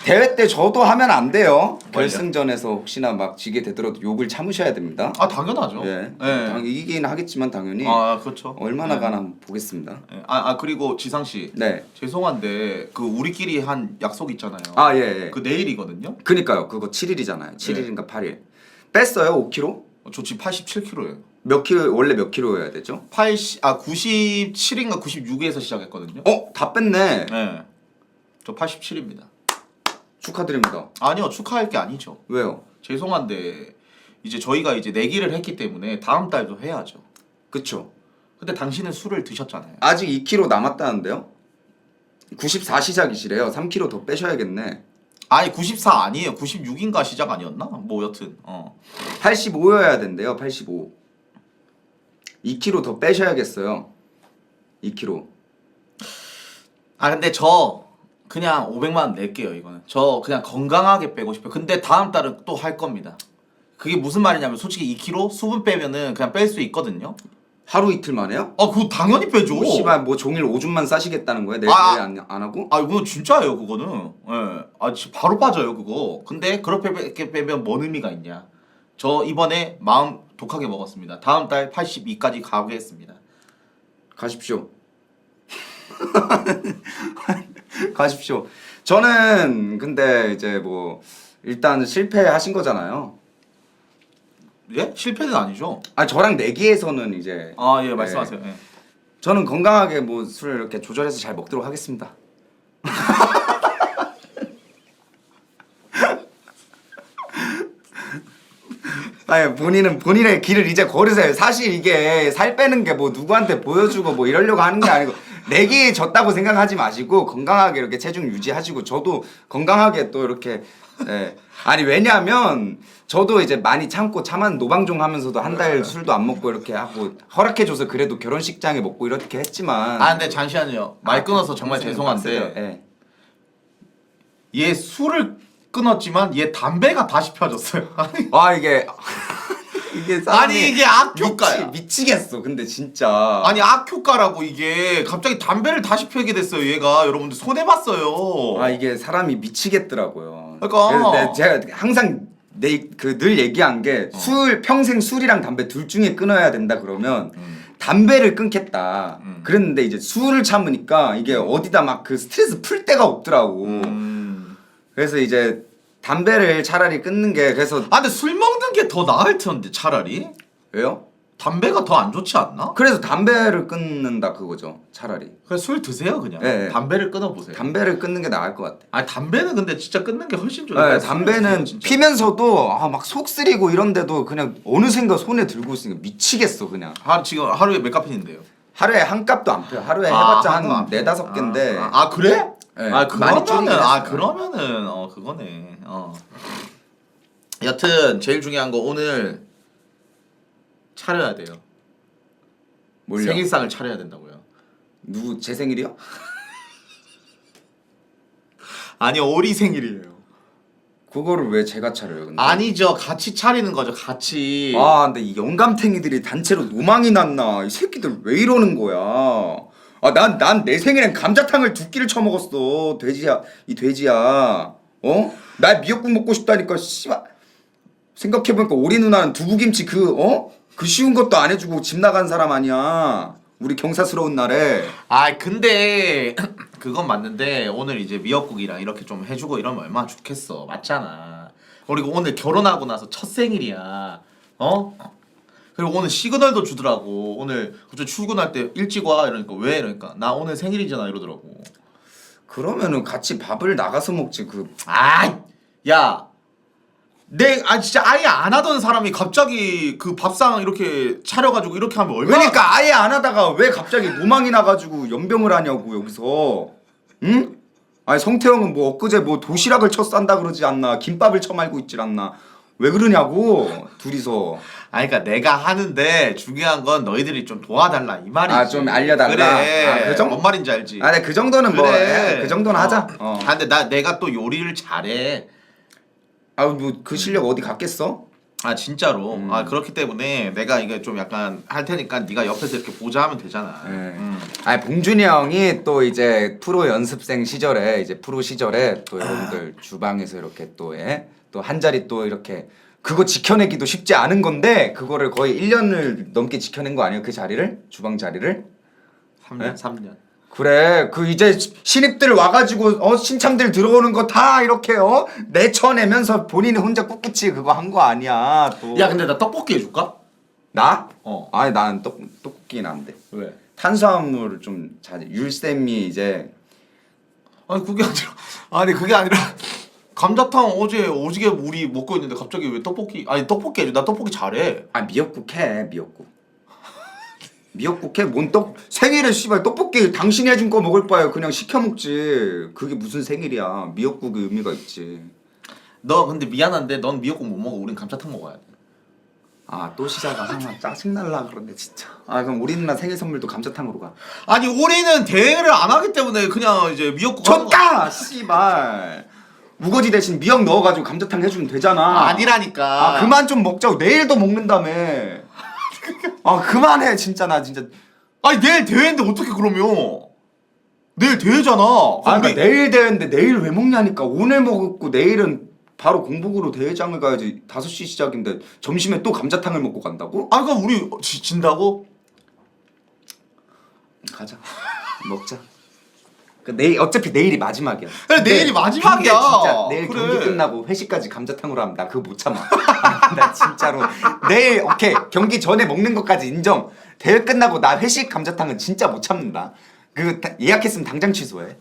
대회 때 저도 하면 안 돼요. 결승전에서 혹시나 막 지게 되더라도 욕을 참으셔야 됩니다. 당연하죠. 예. 예. 이기긴 하겠지만 당연히. 그렇죠. 얼마나 네. 가나 한번 보겠습니다. 예. 그리고 지상 씨. 네. 죄송한데 그 우리끼리 한 약속 있잖아요. 예. 그 내일이거든요. 그니까요. 그거 7일이잖아요. 7일인가 8일. 뺐어요? 5kg? 저 지금 87kg예요. 몇 킬로 원래 몇 킬로여야 되죠? 97인가 96에서 시작했거든요. 다 뺐네. 네. 저 87입니다. 축하드립니다. 아니요, 축하할 게 아니죠. 왜요? 죄송한데 이제 저희가 이제 내기를 했기 때문에 다음 달도 해야죠. 그쵸. 근데 당신은 술을 드셨잖아요. 아직 2kg 남았다는데요? 94 시작이시래요. 3kg 더 빼셔야겠네. 아니 94 아니에요. 96인가 시작 아니었나? 뭐 여튼 85여야 된대요. 85. 2kg 더 빼셔야겠어요. 2kg. 근데 저 그냥 500만 원 낼게요. 이거는 저 그냥 건강하게 빼고 싶어요. 근데 다음 달은 또 할 겁니다. 그게 무슨 말이냐면 솔직히 2kg 수분 빼면은 그냥 뺄 수 있거든요. 하루 이틀 만에요? 그거 당연히 빼죠. 씨발 뭐 종일 오줌만 싸시겠다는 거야? 내일 안 하고? 그건 진짜예요. 그거는. 예. 바로 빠져요 그거. 근데 그렇게 빼면 뭔 의미가 있냐. 저 이번에 마음 독하게 먹었습니다. 다음 달 82까지 가겠습니다. 가십시오. 가십시오. 저는 근데 이제 뭐 일단 실패하신 거잖아요. 예? 실패는 아니죠. 저랑 내기에서는 이제 예, 말씀하세요. 예. 저는 건강하게 뭐 술을 이렇게 조절해서 잘 먹도록 하겠습니다. 본인은 본인의 길을 이제 걸으세요. 사실 이게 살 빼는 게 뭐 누구한테 보여주고 뭐 이러려고 하는 게 아니고 내기에 졌다고 생각하지 마시고 건강하게 이렇게 체중 유지하시고 저도 건강하게 또 이렇게 왜냐면 저도 이제 많이 참았는 노방종 하면서도 한 달 술도 안 먹고 이렇게 하고 허락해줘서 그래도 결혼식장에 먹고 이렇게 했지만 근데 잠시만요. 말 끊어서 정말 죄송한데 얘 술을 끊었지만 얘 담배가 다시 펴졌어요. 이게 사람이 이게 악효과야. 미치겠어. 근데 진짜 악효과라고. 이게 갑자기 담배를 다시 펴게 됐어요. 얘가 여러분들 손해봤어요. 이게 사람이 미치겠더라고요. 그러니까 그래서 제가 항상 늘 얘기한 게 평생 술이랑 담배 둘 중에 끊어야 된다 그러면 담배를 끊겠다 그랬는데 이제 술을 참으니까 이게 어디다 막 그 스트레스 풀 데가 없더라고. 그래서 이제 담배를 차라리 끊는 게 그래서 근데 술 먹는 게 더 나을 텐데 차라리. 왜요? 담배가 더 안 좋지 않나? 그래서 담배를 끊는다 그거죠. 차라리. 그래 술 드세요 그냥. 네. 담배를 끊어보세요. 담배를 끊는 게 나을 것 같아. 아니 담배는 근데 진짜 끊는 게 훨씬 좋아요. 네, 담배는 피면서도 막 속 쓰리고 이런데도 그냥 어느샌가 손에 들고 있으니까 미치겠어 그냥. 지금 하루에 몇 카핀인데요? 하루에 한 값도 안 펴요. 하루에 해봤자 한 4-5개인데. 그래? 네, 많이 줄이긴 그러면은 했어요. 그러면은 그거네. 여튼 제일 중요한 거 오늘 차려야 돼요. 뭘요? 생일상을 차려야 된다고요. 누구 제 생일이요? 아니 오리 생일이에요. 그거를 왜 제가 차려요? 근데? 아니죠. 같이 차리는 거죠. 같이. 아 근데 이 영감탱이들이 단체로 노망이 났나? 이 새끼들 왜 이러는 거야? 난 내 생일엔 감자탕을 2끼를 처먹었어. 돼지야, 이 돼지야. 어? 나 미역국 먹고 싶다니까. 씨발. 생각해보니까 오리 누나는 두부김치 그 쉬운 것도 안 해주고 집 나간 사람 아니야. 우리 경사스러운 날에. 근데 그건 맞는데 오늘 이제 미역국이랑 이렇게 좀 해주고 이러면 얼마나 좋겠어. 맞잖아. 그리고 오늘 결혼하고 나서 첫 생일이야. 그리고 오늘 시그널도 주더라고. 오늘 그저 출근할 때 일찍 와 이러니까 왜 이러니까 나 오늘 생일이잖아 이러더라고. 그러면은 같이 밥을 나가서 먹지 야. 진짜 아예 안 하던 사람이 갑자기 그 밥상 이렇게 차려가지고 이렇게 하면 얼마나. 그러니까 아예 안 하다가 왜 갑자기 노망이 나가지고 연병을 하냐고 여기서. 응? 아니 성태형은 뭐 엊그제 뭐 도시락을 쳐 싼다 그러지 않나. 김밥을 쳐 말고 있질 않나. 왜 그러냐고 둘이서. 그러니까 내가 하는데 중요한 건 너희들이 좀 도와달라 이 말이지. 좀 알려달라. 그래. 뭔 말인지 알지. 네, 그 정도는 그래. 그 정도는 하자. 근데 내가 또 요리를 잘해. 뭐 그 실력 어디 갔겠어? 진짜로. 그렇기 때문에 내가 이게 좀 약간 할 테니까 네가 옆에서 이렇게 보자 하면 되잖아. 봉준이 형이 또 이제 프로 연습생 시절에 이제 프로 시절에 또 여러분들 주방에서 이렇게 또 한 자리 또 이렇게 그거 지켜내기도 쉽지 않은 건데 그거를 거의 1년을 넘게 지켜낸 거 아니에요? 그 자리를? 주방 자리를? 3년 3년. 그래 그 이제 신입들 와가지고 신참들 들어오는 거 다 이렇게 내쳐내면서 본인이 혼자 꿋꿋이 그거 한 거 아니야 또. 야 근데 나 떡볶이 해줄까? 나? 아니 나는 떡볶이는 안 돼. 왜? 탄수화물을 좀 자제. 율쌤이 이제 그게 아니라 감자탕 어제 오지게 우리 먹고 있는데 갑자기 왜 떡볶이 해줘. 나 떡볶이 잘해. 미역국 해 미역국. 미역국 해? 뭔 생일에 씨발 떡볶이 당신이 해준 거 먹을 바에 그냥 시켜 먹지. 그게 무슨 생일이야. 미역국의 의미가 있지. 너 근데 미안한데 넌 미역국 못 먹어. 우린 감자탕 먹어야 돼. 또 시작아. 짜증날라 그런데 진짜. 그럼 우리 누나 생일 선물도 감자탕으로 가. 우리는 대회를 안 하기 때문에 그냥 이제 미역국 졌다! 씨발. 우거지 대신 미역 넣어가지고 감자탕 해주면 되잖아. 아니라니까. 그만 좀 먹자고. 내일도 먹는다며. 그만해 진짜. 나 진짜. 내일 대회인데 어떻게 그러면. 내일 대회잖아. 그러니까 내일 대회인데 내일 왜 먹냐니까. 오늘 먹었고 내일은 바로 공복으로 대회장을 가야지. 5시 시작인데 점심에 또 감자탕을 먹고 간다고? 그럼 우리 진다고? 가자. 먹자. 내일 어차피 내일이 마지막이야. 그래 내일이 마지막이야. 진짜 내일 경기 끝나고 회식까지 감자탕으로 하면 나 그거 못 참아. 나 진짜로 내일 오케이 경기 전에 먹는 것까지 인정. 대회 끝나고 나 회식 감자탕은 진짜 못 참는다. 예약했으면 당장 취소해.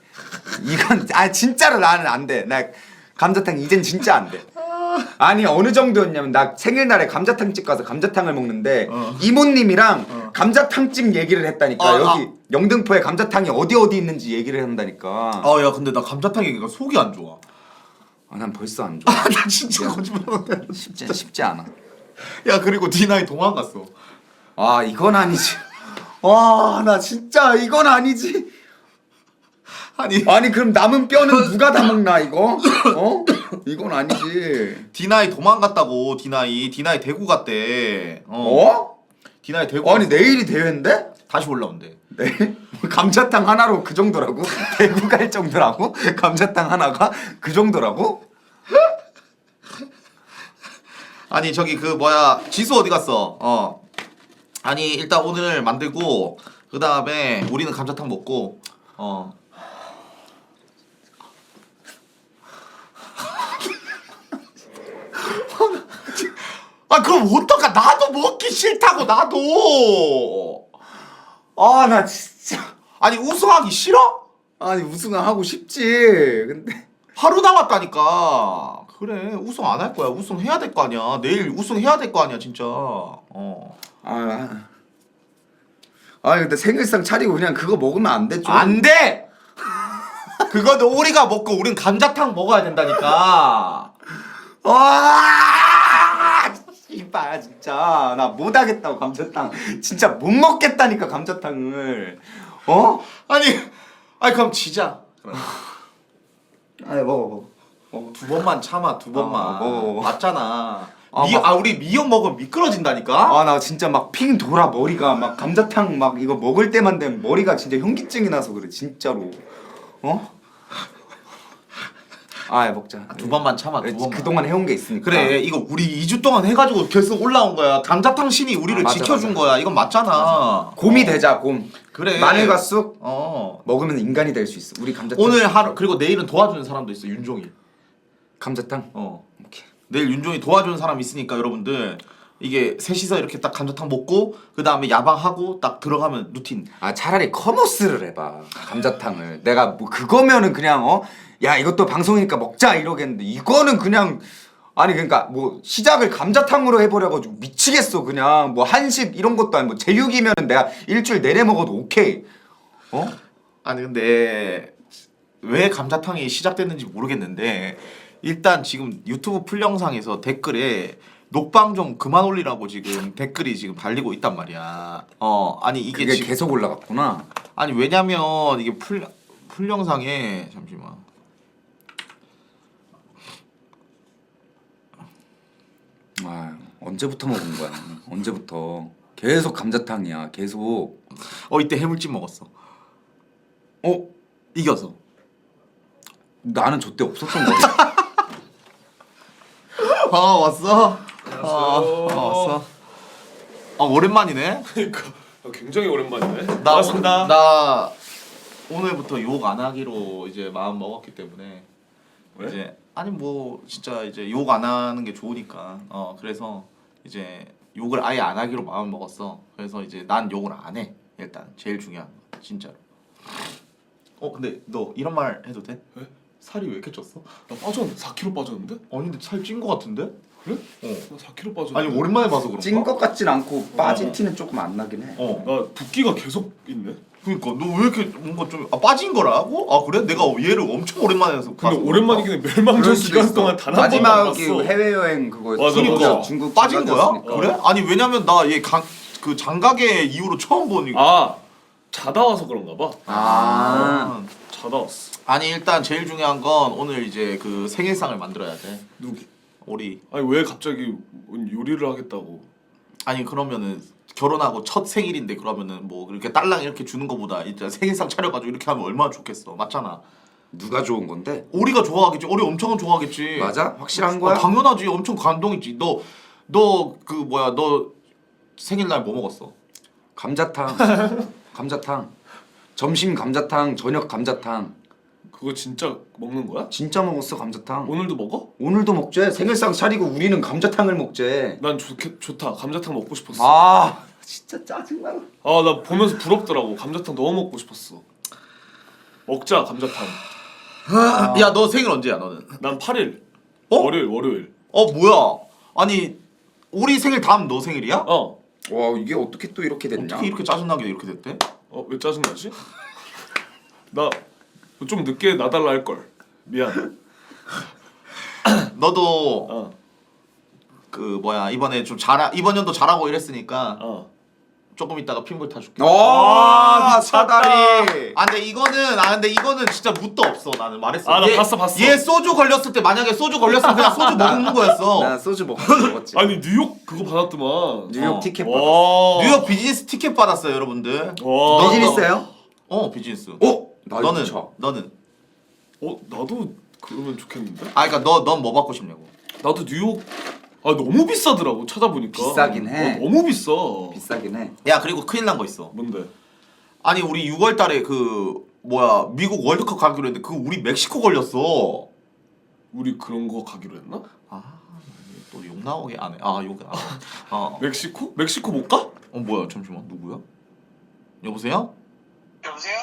이건 진짜로 나는 안 돼. 나 감자탕 이젠 진짜 안 돼. 어느 정도였냐면 나 생일날에 감자탕집 가서 감자탕을 먹는데 이모님이랑 감자탕집 얘기를 했다니까. 여기 영등포에 감자탕이 어디 있는지 얘기를 한다니까. 야 근데 나 감자탕 얘기가 속이 안 좋아. 난 벌써 안 좋아. 나 진짜 거짓말하네. 쉽지 않아. 야 그리고 디나이 도망갔어. 이건 아니지. 나 진짜 이건 아니지. 아니 그럼 남은 뼈는 누가 다 먹나 이거? 이건 아니지. 디나이 도망갔다고. 디나이 대구 갔대. 디나이 대구. 내일이 대회인데? 다시 올라온대. 네? 감자탕 하나로 그 정도라고? 대구 갈 정도라고? 감자탕 하나가 그 정도라고? 저기 지수 어디 갔어? 일단 오늘 만들고 그 다음에 우리는 감자탕 먹고 아 그럼 어떡하? 나도 먹기 싫다고 나도. 아 나 진짜 아니 우승하기 싫어? 아니 우승하고 싶지. 근데 하루 남았다니까. 그래 우승 안 할 거야. 우승해야 될 거 아니야. 내일 우승해야 될 거 아니야 진짜. 아니 근데 생일상 차리고 그냥 그거 먹으면 안 돼? 좀? 안 돼. 그거는 우리가 먹고 우린 감자탕 먹어야 된다니까. 와 이봐 진짜 나 못하겠다고 감자탕. 진짜 못 먹겠다니까 감자탕을. 어? 아니 그럼 지자. 아니 먹어. 두 번만 참아 두 번만. 먹어. 맞잖아. 아, 우리 미역 먹으면 미끄러진다니까. 아 나 진짜 막 핑 돌아 머리가 막 감자탕 막 이거 먹을 때만 되면 머리가 진짜 현기증이 나서 그래 진짜로. 어? 아 먹자. 두 번만 참아 두 번만. 그동안 해온 게 있으니까. 그래 이거 우리 2주 동안 해가지고 결승 올라온 거야. 감자탕 신이 우리를 맞아, 지켜준 맞아. 거야. 이건 맞잖아. 곰이 되자 곰. 그래. 마늘과 쑥 어. 먹으면 인간이 될 수 있어. 우리 감자탕. 오늘 하루 그리고 내일은 도와주는 사람도 있어. 윤종이. 감자탕. 오케이. 내일 윤종이 도와주는 사람 있으니까 여러분들 이게 셋이서 이렇게 딱 감자탕 먹고 그 다음에 야방하고 딱 들어가면 루틴. 아 차라리 커머스를 해봐 감자탕을. 내가 뭐 그거면은 그냥 야 이것도 방송이니까 먹자 이러겠는데 이거는 그냥 아니 그러니까 뭐 시작을 감자탕으로 해버려가지고 미치겠어. 그냥 뭐 한식 이런 것도 아니고 뭐 제육이면은 내가 일주일 내내 먹어도 오케이. 아니 근데 왜 감자탕이 시작됐는지 모르겠는데 일단 지금 유튜브 풀 영상에서 댓글에 녹방 좀 그만 올리라고 지금 댓글이 지금 달리고 있단 말이야. 아니 이게 그게 지금 계속 올라갔구나. 아니 왜냐면 이게 풀 영상에 잠시만. 아 언제부터 먹은 거야? 언제부터? 계속 감자탕이야. 계속. 이때 해물찜 먹었어. 이겨서. 나는 저때 없었던 거야. 왔어? 왔어. 오랜만이네. 그러니까 굉장히 오랜만이네. 나 오늘부터 욕 안 하기로 이제 마음 먹었기 때문에 왜? 이제 아니 뭐 진짜 이제 욕 안 하는 게 좋으니까 그래서 이제 욕을 아예 안 하기로 마음 먹었어. 그래서 이제 난 욕을 안 해. 일단 제일 중요한 거 진짜로. 근데 너 이런 말 해도 돼? 왜? 살이 왜 이렇게 쪘어? 나 빠졌는데 4kg 빠졌는데? 아니 근데 살 찐 거 같은데? 그래? 나 4kg 빠졌는데. 아니 오랜만에 봐서 그런가? 찐 것 같진 않고 빠진 티는 조금 안 나긴 해. 나 붓기가 계속 있네. 그러니까 너 왜 이렇게 뭔가 좀 빠진 거라고? 그래? 내가 얘를 엄청 오랜만에 해서 근데 오랜만이긴 해. 멸망전 기간 동안 단 한 번도 안 마지막에 봤어. 해외여행 그거 맞아, 그러니까 중국 빠진 거야? 지나갔으니까. 그래? 아니 왜냐면 나 얘 그 장가게 이후로 처음 보니까. 아 자다 와서 그런가 봐. 자다 왔어. 아니 일단 제일 중요한 건 오늘 이제 그 생일상을 만들어야 돼. 누구? 우리. 아니 왜 갑자기 요리를 하겠다고? 아니 그러면은 결혼하고 첫 생일인데 그러면은 뭐 이렇게 딸랑 이렇게 주는 거보다 일단 생일상 차려가지고 이렇게 하면 얼마나 좋겠어. 맞잖아. 누가 좋은 건데? 오리가 좋아하겠지. 오리 엄청 좋아하겠지. 맞아? 확실한 거야? 당연하지. 엄청 감동이지. 너 그 뭐야 너 생일날 뭐 먹었어? 감자탕. 감자탕. 점심 감자탕, 저녁 감자탕. 그거 진짜 먹는 거야? 진짜 먹었어 감자탕. 오늘도 먹어? 오늘도 먹재. 생일상 차리고 우리는 감자탕을 먹재. 난 좋다. 감자탕 먹고 싶었어. 아 진짜 짜증나. 나 보면서 부럽더라고. 감자탕 너무 먹고 싶었어. 먹자 감자탕. 야 너 생일 언제야 너는? 난 8일. 월요일. 뭐야? 아니 우리 생일 다음 너 생일이야? 와 이게 어떻게 또 이렇게 됐냐? 어떻게 이렇게 짜증나게 이렇게 됐대? 왜 짜증나지? 나 좀 늦게 나달라 할 걸. 미안. 너도 그 뭐야 이번에 좀 이번 연도 잘하고 이랬으니까 조금 있다가 핀볼 타줄게. 사다리. 근데 이거는 진짜 묻도 없어. 나는 말했어. 나 봤어. 얘 소주 걸렸을 때 만약에 소주 걸렸으면 그냥 소주 먹는 거였어. 나 소주 먹었지. 아니 뉴욕 그거 받았더만. 뉴욕 티켓 받았어. 뉴욕 비즈니스 티켓 받았어요, 여러분들. 비즈니스예요? 비즈니스. 너는? 나도 그러면 좋겠는데? 그러니까 넌 뭐 받고 싶냐고. 나도 뉴욕. 너무 비싸더라고 찾아보니까. 비싸긴 해. 너무 비싸. 비싸긴 해. 야 그리고 큰일 난 거 있어. 뭔데? 아니 우리 6월달에 그 뭐야 미국 월드컵 가기로 했는데 그거 우리 멕시코 걸렸어. 우리 그런 거 가기로 했나? 또 욕 나오게 안 해. 욕 안 해. 멕시코? 멕시코 못 가? 뭐야 잠시만 누구야? 여보세요? 여보세요?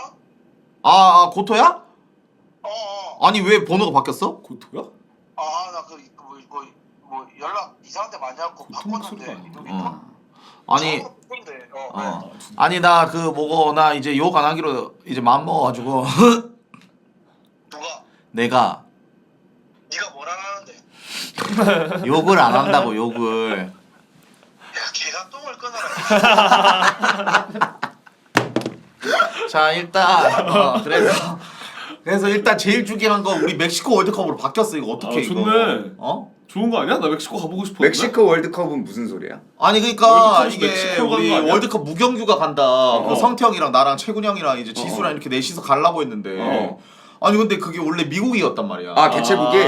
고토야? 아니 왜 번호가 바뀌었어? 고토야? 나 뭐 연락 이상한 데 많이 하고 바꿨는데 아니 아니 나 그 뭐고 나 이제 욕 안 하기로 이제 마음 먹어가지고 누가? 내가 네가 뭘 안 하는데? 욕을 안 한다고 욕을. 야 걔가 똥을 끊어라. 자 일단 그래서 일단 제일 중요한 거 우리 멕시코 월드컵으로 바뀌었어. 이거 어떻게 이거? 좋네. 좋은 거 아니야? 나 멕시코 가보고 싶었는데. 멕시코 월드컵은 무슨 소리야? 아니 그러니까 월드컵이 이게 멕시코로 가는 우리 거 아니야? 월드컵 무경주가 간다. 그 성태형이랑 나랑 최군 형이랑 이제 지수랑 이렇게 넷이서 가려고 했는데 아니 근데 그게 원래 미국이었단 말이야. 개최국이?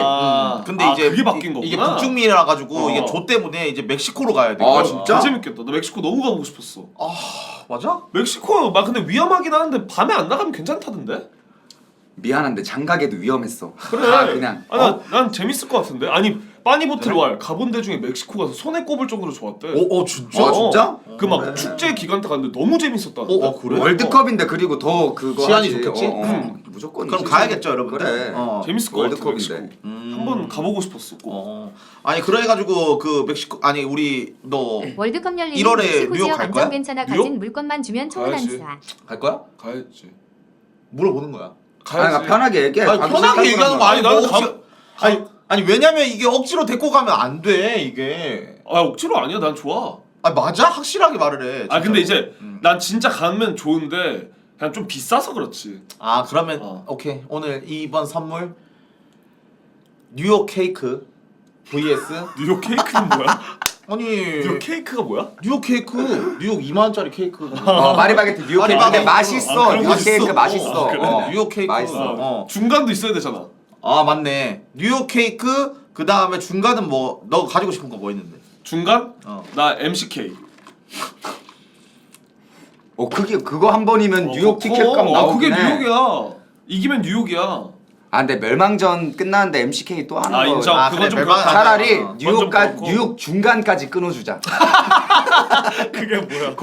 근데 이제 그게 바뀐 거구나. 이게 북중미라 가지고 이게 조 때문에 이제 멕시코로 가야 돼. 진짜 재밌겠다. 나 멕시코 너무 가보고 싶었어. 맞아? 멕시코 막 근데 위험하긴 하는데 밤에 안 나가면 괜찮다던데. 미안한데 장가게도 위험했어. 그래. 그냥. 난 재밌을 것 같은데. 아니 빠니보틀왈 가본 데 중에 멕시코 가서 손에 꼽을 정도로 좋았대. 진짜? 진짜? 그 막 축제 기간 때 갔는데 너무 재밌었다. 그래? 월드컵인데 그리고 더 그거 시간이 하지. 좋겠지? 무조건. 그럼 가야겠죠 여러분들. 그래. 재밌을 것 같아. 월드컵인데. 멕시코. 한번 가보고 싶었어. 아니 그래가지고 그 멕시코 아니 우리 너 월드컵 열리는 1월에 멕시코 뉴욕 지역 갈 거야? 엄청 괜찮아. 뉴욕? 가진 물건만 주면 총을 안 가야지. 쏴. 갈 거야? 가야지. 물어보는 거야. 아니, 편하게 얘기해. 아니 편하게 얘기하는 거 아니 나는 아니 왜냐면 이게 억지로 데리고 가면 안 돼 이게. 억지로 아니야. 난 좋아. 맞아? 확실하게 말을 해. 진짜로. 근데 이제 난 진짜 가면 좋은데 그냥 좀 비싸서 그렇지. 그러면 오케이 오늘 이번 선물 뉴욕 케이크 vs 뉴욕 케이크는 뭐야? 아니 뉴욕 케이크가 뭐야? 뉴욕 케이크 뉴욕 2만원짜리 케이크. 마리바게트 뉴욕 케이크. 근데 맛있어. 뉴욕 케이크 맛있어. 뉴욕 케이크 맛있어. 중간도 있어야 되잖아. 맞네. 뉴욕 케이크 그 다음에 중간은 뭐 너 가지고 싶은 거 뭐 있는데? 중간? 나 MCK. 그거 한 번이면 뉴욕 티켓값 나오긴 그게 해. 뉴욕이야. 이기면 뉴욕이야. 근데 멸망전 끝났는데 MCK 또 하는 거. 인정. 그건 좀 멸망- 그렇다. 차라리 완전 그렇고. 뉴욕 중간까지 끊어주자. 그게 뭐야?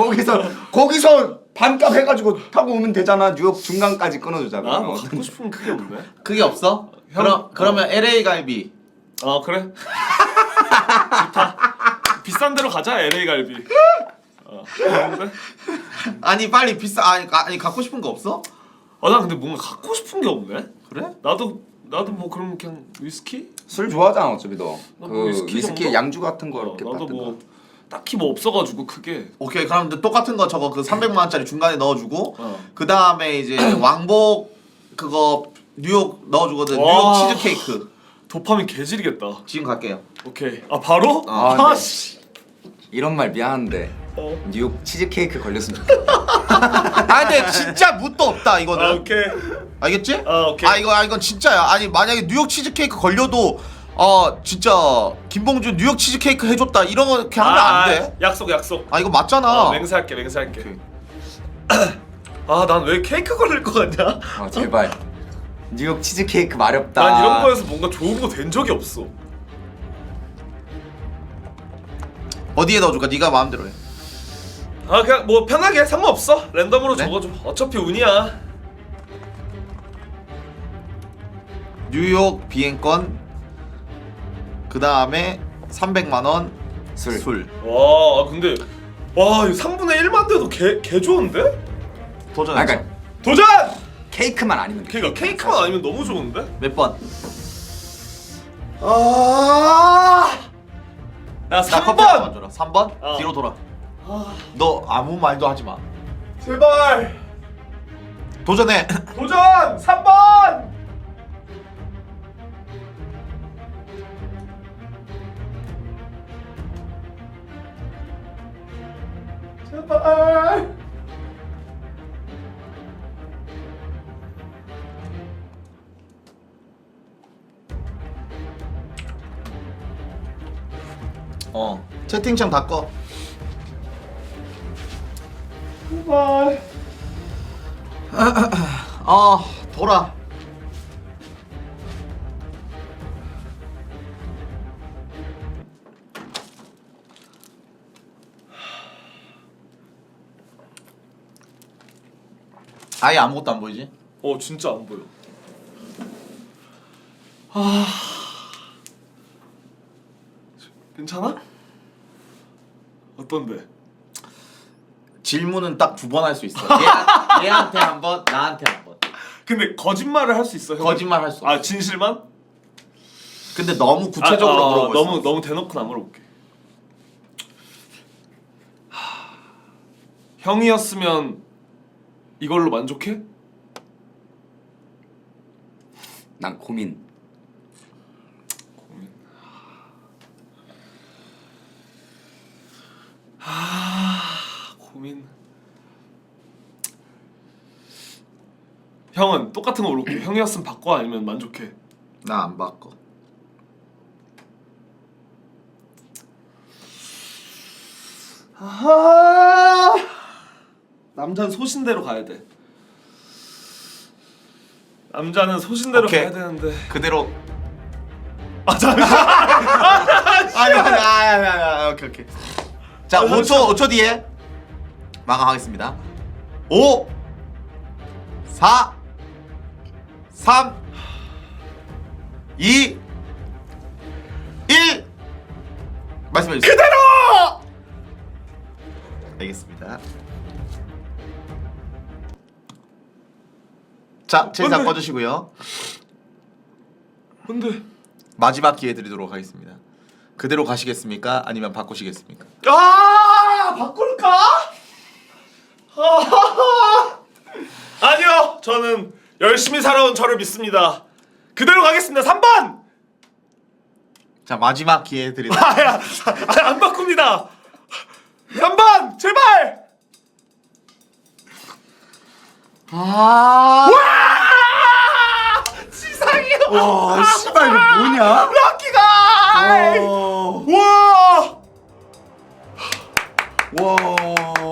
거기서 반값 해가지고 타고 오면 되잖아. 뉴욕 중간까지 끊어주자. 나 갖고 싶은 그게 없네. 그게 없어? 그러면 LA 갈비. 그래. 좋다. 비싼 데로 가자. LA 갈비. 좋은데? 아니 빨리 비싸 아니 갖고 싶은 거 없어? 난 근데 뭔가 갖고 싶은 게 없네. 그래? 나도 뭐 그럼 그냥 위스키? 술 좋아하잖아 어차피 너. 뭐 위스키 정도? 양주 같은 거 이렇게 나도 받든 거. 뭐 딱히 뭐 없어가지고 크게. 오케이 그럼 똑같은 거 저거 그 300만 원짜리 중간에 넣어주고 그 다음에 이제 왕복 그거 뉴욕 넣어주거든. 뉴욕 치즈 케이크. 도파민 개질이겠다. 지금 갈게요. 오케이. 바로? 씨. 이런 말 미안한데 뉴욕 치즈 케이크 걸렸으면 좋겠다. 근데 진짜 묻도 없다 이거는. 오케이. 알겠지? 오케이. 이건 진짜야. 아니 만약에 뉴욕 치즈 케이크 걸려도 진짜 김봉준 뉴욕 치즈 케이크 해줬다 이렇게 하면 안 돼. 약속. 이거 맞잖아. 맹세할게. 난 왜 케이크 걸릴 것 같냐? 제발. 뉴욕 치즈 케이크 마렵다. 난 이런 거에서 뭔가 좋은 거 된 적이 없어. 어디에 넣어줄까? 네가 마음대로 해. 그냥 뭐 편하게 상관없어. 랜덤으로 네? 적어줘. 어차피 운이야. 뉴욕 비행권 그 다음에 300만 원 술. 와 근데 이거 3분의 1만 돼도 개 좋은데? 도전해. 도전! 케이크만 아니면 돼. 그러니까 케이크만 아니면 너무 좋은데? 몇 번? 야 나 커피 3번! 하나만 줘라. 3번? 뒤로 돌아. 너 아무 말도 하지 마. 제발! 도전해. 도전! 3번! 제발! 채팅창 다 꺼. 제발. 돌아. 아예 아무것도 안 보이지? 진짜 안 보여. 괜찮아? 어떤데? 질문은 딱 2번 할 수 있어. 얘한테 한 번, 나한테 한 번. 근데 거짓말을 할 수 있어? 형? 거짓말 할 수 없어. 진실만? 근데 너무 구체적으로 물어보고 있어. 너무 대놓고 안 물어볼게. 형이었으면 이걸로 만족해? 난 고민. 고민. 형은 똑같은 거 물어볼게. 형이었으면 바꿔 아니면 만족해? 나 안 바꿔. 남자는 소신대로 가야 돼. 남자는 소신대로 오케이. 가야 되는데. 그대로. 잠시만. 아니, 오케이. 자, 5초 뒤에 마감하겠습니다. 5 4 3 2 1 말씀해 주세요. 그대로! 알겠습니다. 자, 제사 꺼주시고요. 근데 마지막 기회 드리도록 하겠습니다. 그대로 가시겠습니까? 아니면 바꾸시겠습니까? 바꿀까? 아니요, 저는 열심히 살아온 저를 믿습니다. 그대로 가겠습니다. 3번! 자, 마지막 기회 드리도록. 안 바꿉니다. 3번! 제발! 와! 지상이야! 와, 씨발 이거 뭐냐? 럭키가! 와.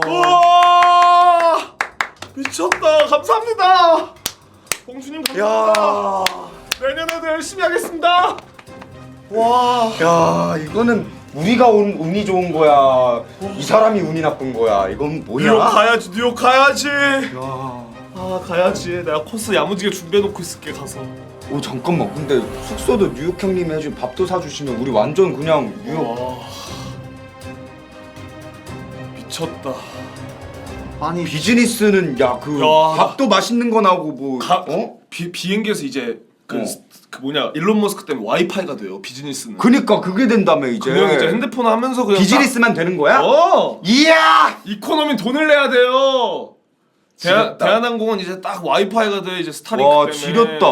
와! 미쳤다. 감사합니다. 공주님 감사합니다. 내년에도 열심히 하겠습니다. 와. 야, 이거는 우리가 운이 좋은 거야. 이 사람이 운이 나쁜 거야. 이건 뭐냐? 뉴욕 가야지. 뉴욕 가야지. 가야지. 내가 코스 야무지게 준비해놓고 있을게 가서. 오, 잠깐만. 근데 숙소도 뉴욕 형님이 해준 밥도 사주시면 우리 완전 그냥 뉴욕. 미쳤다. 아니 비즈니스는 야. 밥도 맛있는 거 나오고 뭐 비행기에서 이제 그 뭐냐 일론 머스크 때문에 와이파이가 돼요 비즈니스는. 그니까 그게 된다며 이제. 그냥 이제 핸드폰 하면서 그냥 비즈니스만 되는 거야? 이야! 이코노미 돈을 내야 돼요. 대한항공은 이제 딱 와이파이가 돼 이제 스타링크 와, 때문에. 지렸다.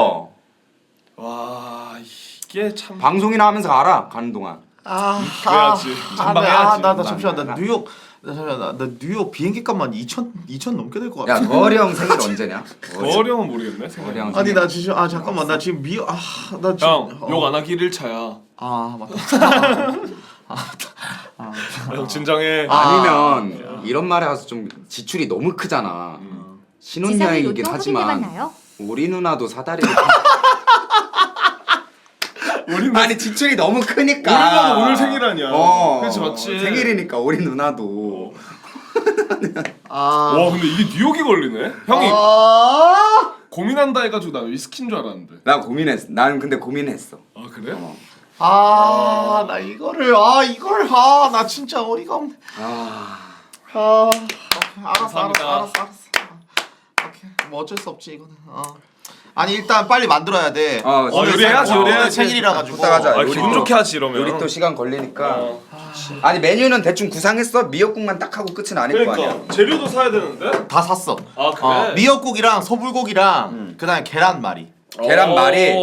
와 이게 참. 방송이나 하면서 알아 가는 동안. 그래야지. 전방해야지. 나 잠시만. 나 뉴욕. 나 뉴욕 비행기 값만 2천 넘게 될 것 같아. 야, 거리 형 생일 언제냐? 거리 형은 모르겠네. 거리 형 아니 나 지금 잠깐만 나 지금 나 지금 형 욕 안 하기 1일차야. 맞다. 형 진정해. 아니면 이런 말에 와서 좀 지출이 너무 크잖아. 신혼여행이긴 하지만 우리 누나도 사다리를 아니 지출이 너무 크니까. 우리 누나도 오늘 생일 아니야. 그렇지 맞지. 생일이니까 우리 누나도. 와 근데 이게 뉴욕이 걸리네. 형이 고민한다 해가지고 나 위스키인 줄 알았는데. 나 고민했어. 난 근데 고민했어. 아 그래? 나 이거를 나 진짜 어이가 없네. 알았어. 오케이. 뭐 어쩔 수 없지 이거는. 아니 일단 빨리 만들어야 돼. 요리해야지. 생일이라 가지고. 부탁하자. 기분 좋게 하지 이러면. 요리 또 시간 걸리니까. 아니 메뉴는 대충 구상했어? 미역국만 딱 하고 끝은 아닐 거 아니야. 재료도 사야 되는데? 다 샀어. 아 그래? 미역국이랑 소불고기랑 그다음에 계란말이. 계란말이.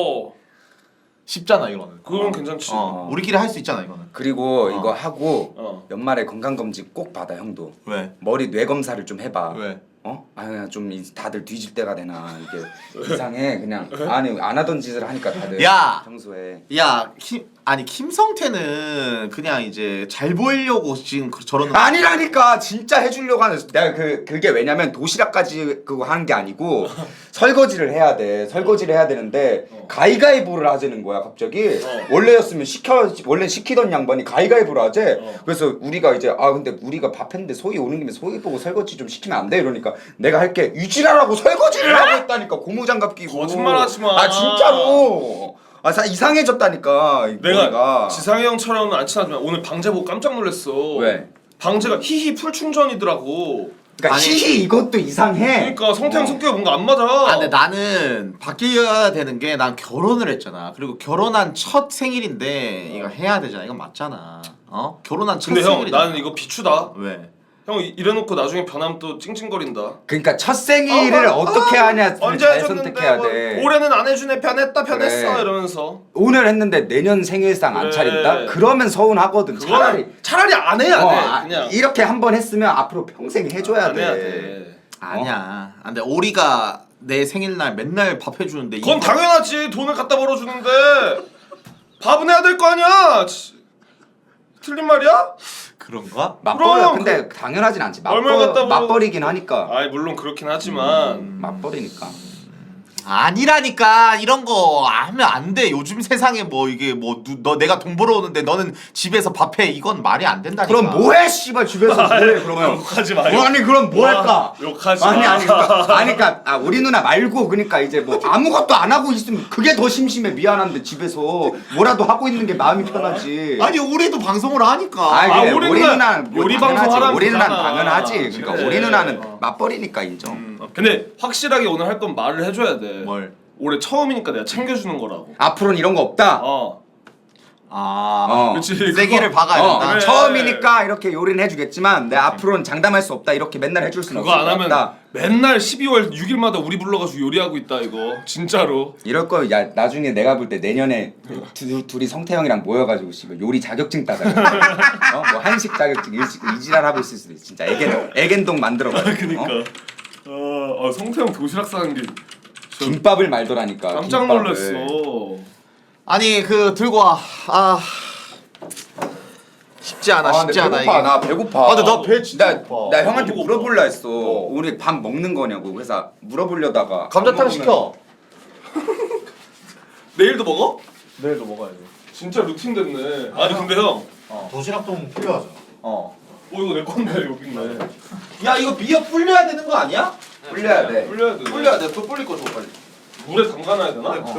쉽잖아 이거는. 그건 괜찮지. 우리끼리 할 수 있잖아 이거는. 그리고 이거 하고 연말에 건강검진 꼭 받아 형도. 왜? 머리 뇌 검사를 좀 해봐. 왜? 그냥 좀 다들 뒤질 때가 되나 이게 이상해 그냥. 아니 안 하던 짓을 하니까 다들 평소에. 김성태는 그냥 이제 잘 보이려고 지금 저러는. 아니라니까 진짜 해주려고 하는. 내가 그게 왜냐면 도시락까지 그거 하는 게 아니고 설거지를 해야 돼. 설거지를 해야 되는데 가위가위보를 하자는 거야 갑자기. 원래였으면 원래 시키던 양반이 가위가위보를 하재. 그래서 우리가 이제 근데 우리가 밥 했는데 소희 오는 김에 소희 보고 설거지 좀 시키면 안 돼 이러니까 그러니까 내가 할게 유지라라고 설거지를 하고 있다니까 고무장갑 끼고. 거짓말하지 마. 아 진짜로. 이상해졌다니까. 내가 머리가. 지상이 형처럼은 안 친하지만 오늘 방제 보고 깜짝 놀랐어. 왜? 방제가 히히 풀 충전이더라고. 그러니까 히히 이것도 이상해. 그러니까 성태형 성격이 뭔가 안 맞아. 아 근데 나는 바뀌어야 되는 게 난 결혼을 했잖아. 그리고 결혼한 첫 생일인데 이거 해야 되잖아. 이건 맞잖아. 어? 결혼한 첫 근데 형 생일이잖아. 나는 이거 비추다. 왜? 형 이래놓고 나중에 변하면 또 찡찡거린다. 그러니까 첫 생일을 어떻게 하냐 언제 잘 해줬는데 선택해야 뭐, 돼. 올해는 안 해주네 변했다 변했어 그래. 이러면서. 오늘 했는데 내년 생일상 안 그래. 차린다? 그러면 서운하거든. 차라리 안 해야 돼. 그냥 이렇게 한 번 했으면 앞으로 평생 해줘야 안 해야 돼. 돼. 아니야. 아, 근데 오리가 내 생일날 맨날 밥 해주는데 그건 이거- 당연하지. 돈을 갖다 벌어주는데 밥은 해야 될 거 아니야. 틀린 말이야? 그런가? 맞벌이 그럼, 근데 당연하진 않지. 얼마 갖다 맞벌이긴 하니까. 아이 물론 그렇긴 하지만 맞벌이니까. 아니라니까 이런 거 하면 안 돼. 요즘 세상에 뭐 이게 뭐 너 내가 돈 벌어오는데 너는 집에서 밥해 이건 말이 안 된다니까. 그럼 뭐해 씨발 집에서 뭐해 그러면. 욕하지 마. 아니 그럼 뭐 할까? 욕하지 아니 마. 아니 그러니까 우리 누나 말고 그러니까 이제 뭐 아무것도 안 하고 있으면 그게 더 심심해. 미안한데 집에서 뭐라도 하고 있는 게 마음이 편하지. 아니 우리도 방송을 하니까. 아니, 그래. 우리 우리 누나 누나는 뭐 요리 당연하지. 방송 하라는 우리 누나는 거잖아. 당연하지. 그러니까 그래. 우리 누나는 맞벌이니까 인정. 근데 확실하게 오늘 할 건 말을 해줘야 돼. 뭘? 올해 처음이니까 내가 챙겨주는 거라고. 앞으로는 이런 거 없다. 그렇지. 세게를 박아야 된다. 그래. 처음이니까 이렇게 요리는 해주겠지만 내 앞으로는 장담할 수 없다. 이렇게 맨날 해줄 수는 그거 안 없을 것 하면 같다. 맨날 12월 6일마다 우리 불러가지고 요리하고 있다 이거 진짜로. 이럴 거 야 나중에 내가 볼 때 내년에 둘이 성태형이랑 모여가지고 씨발 요리 자격증 따자. 뭐 한식 자격증 일식 이지랄 하고 있을 수도 있어. 진짜 애겐동 만들어. 그니까. 성태형 도시락 싸는 게 김밥을 말더라니까. 깜짝 김밥을. 놀랐어. 아니 그 들고 와. 아 쉽지 않아. 쉽지 않아 배고파, 이게. 나 배고파. 아 근데 나 배 진짜 고파. 나 형한테 물어볼라 했어. 우리 밥 먹는 거냐고. 그래서 물어보려다가 감자탕 시켜. 내일도 먹어? 내일도 먹어야지. 진짜 루틴 됐네. 아니 근데 형. 도시락 좀 필요하죠. 이거 내 건데 여기 있네. 야 이거 미역 불려야 되는 거 아니야? 불려야 돼. 불려야 돼. 불려야 돼. 또 불릴 거 줘 빨리. 물에 담가놔야 되나?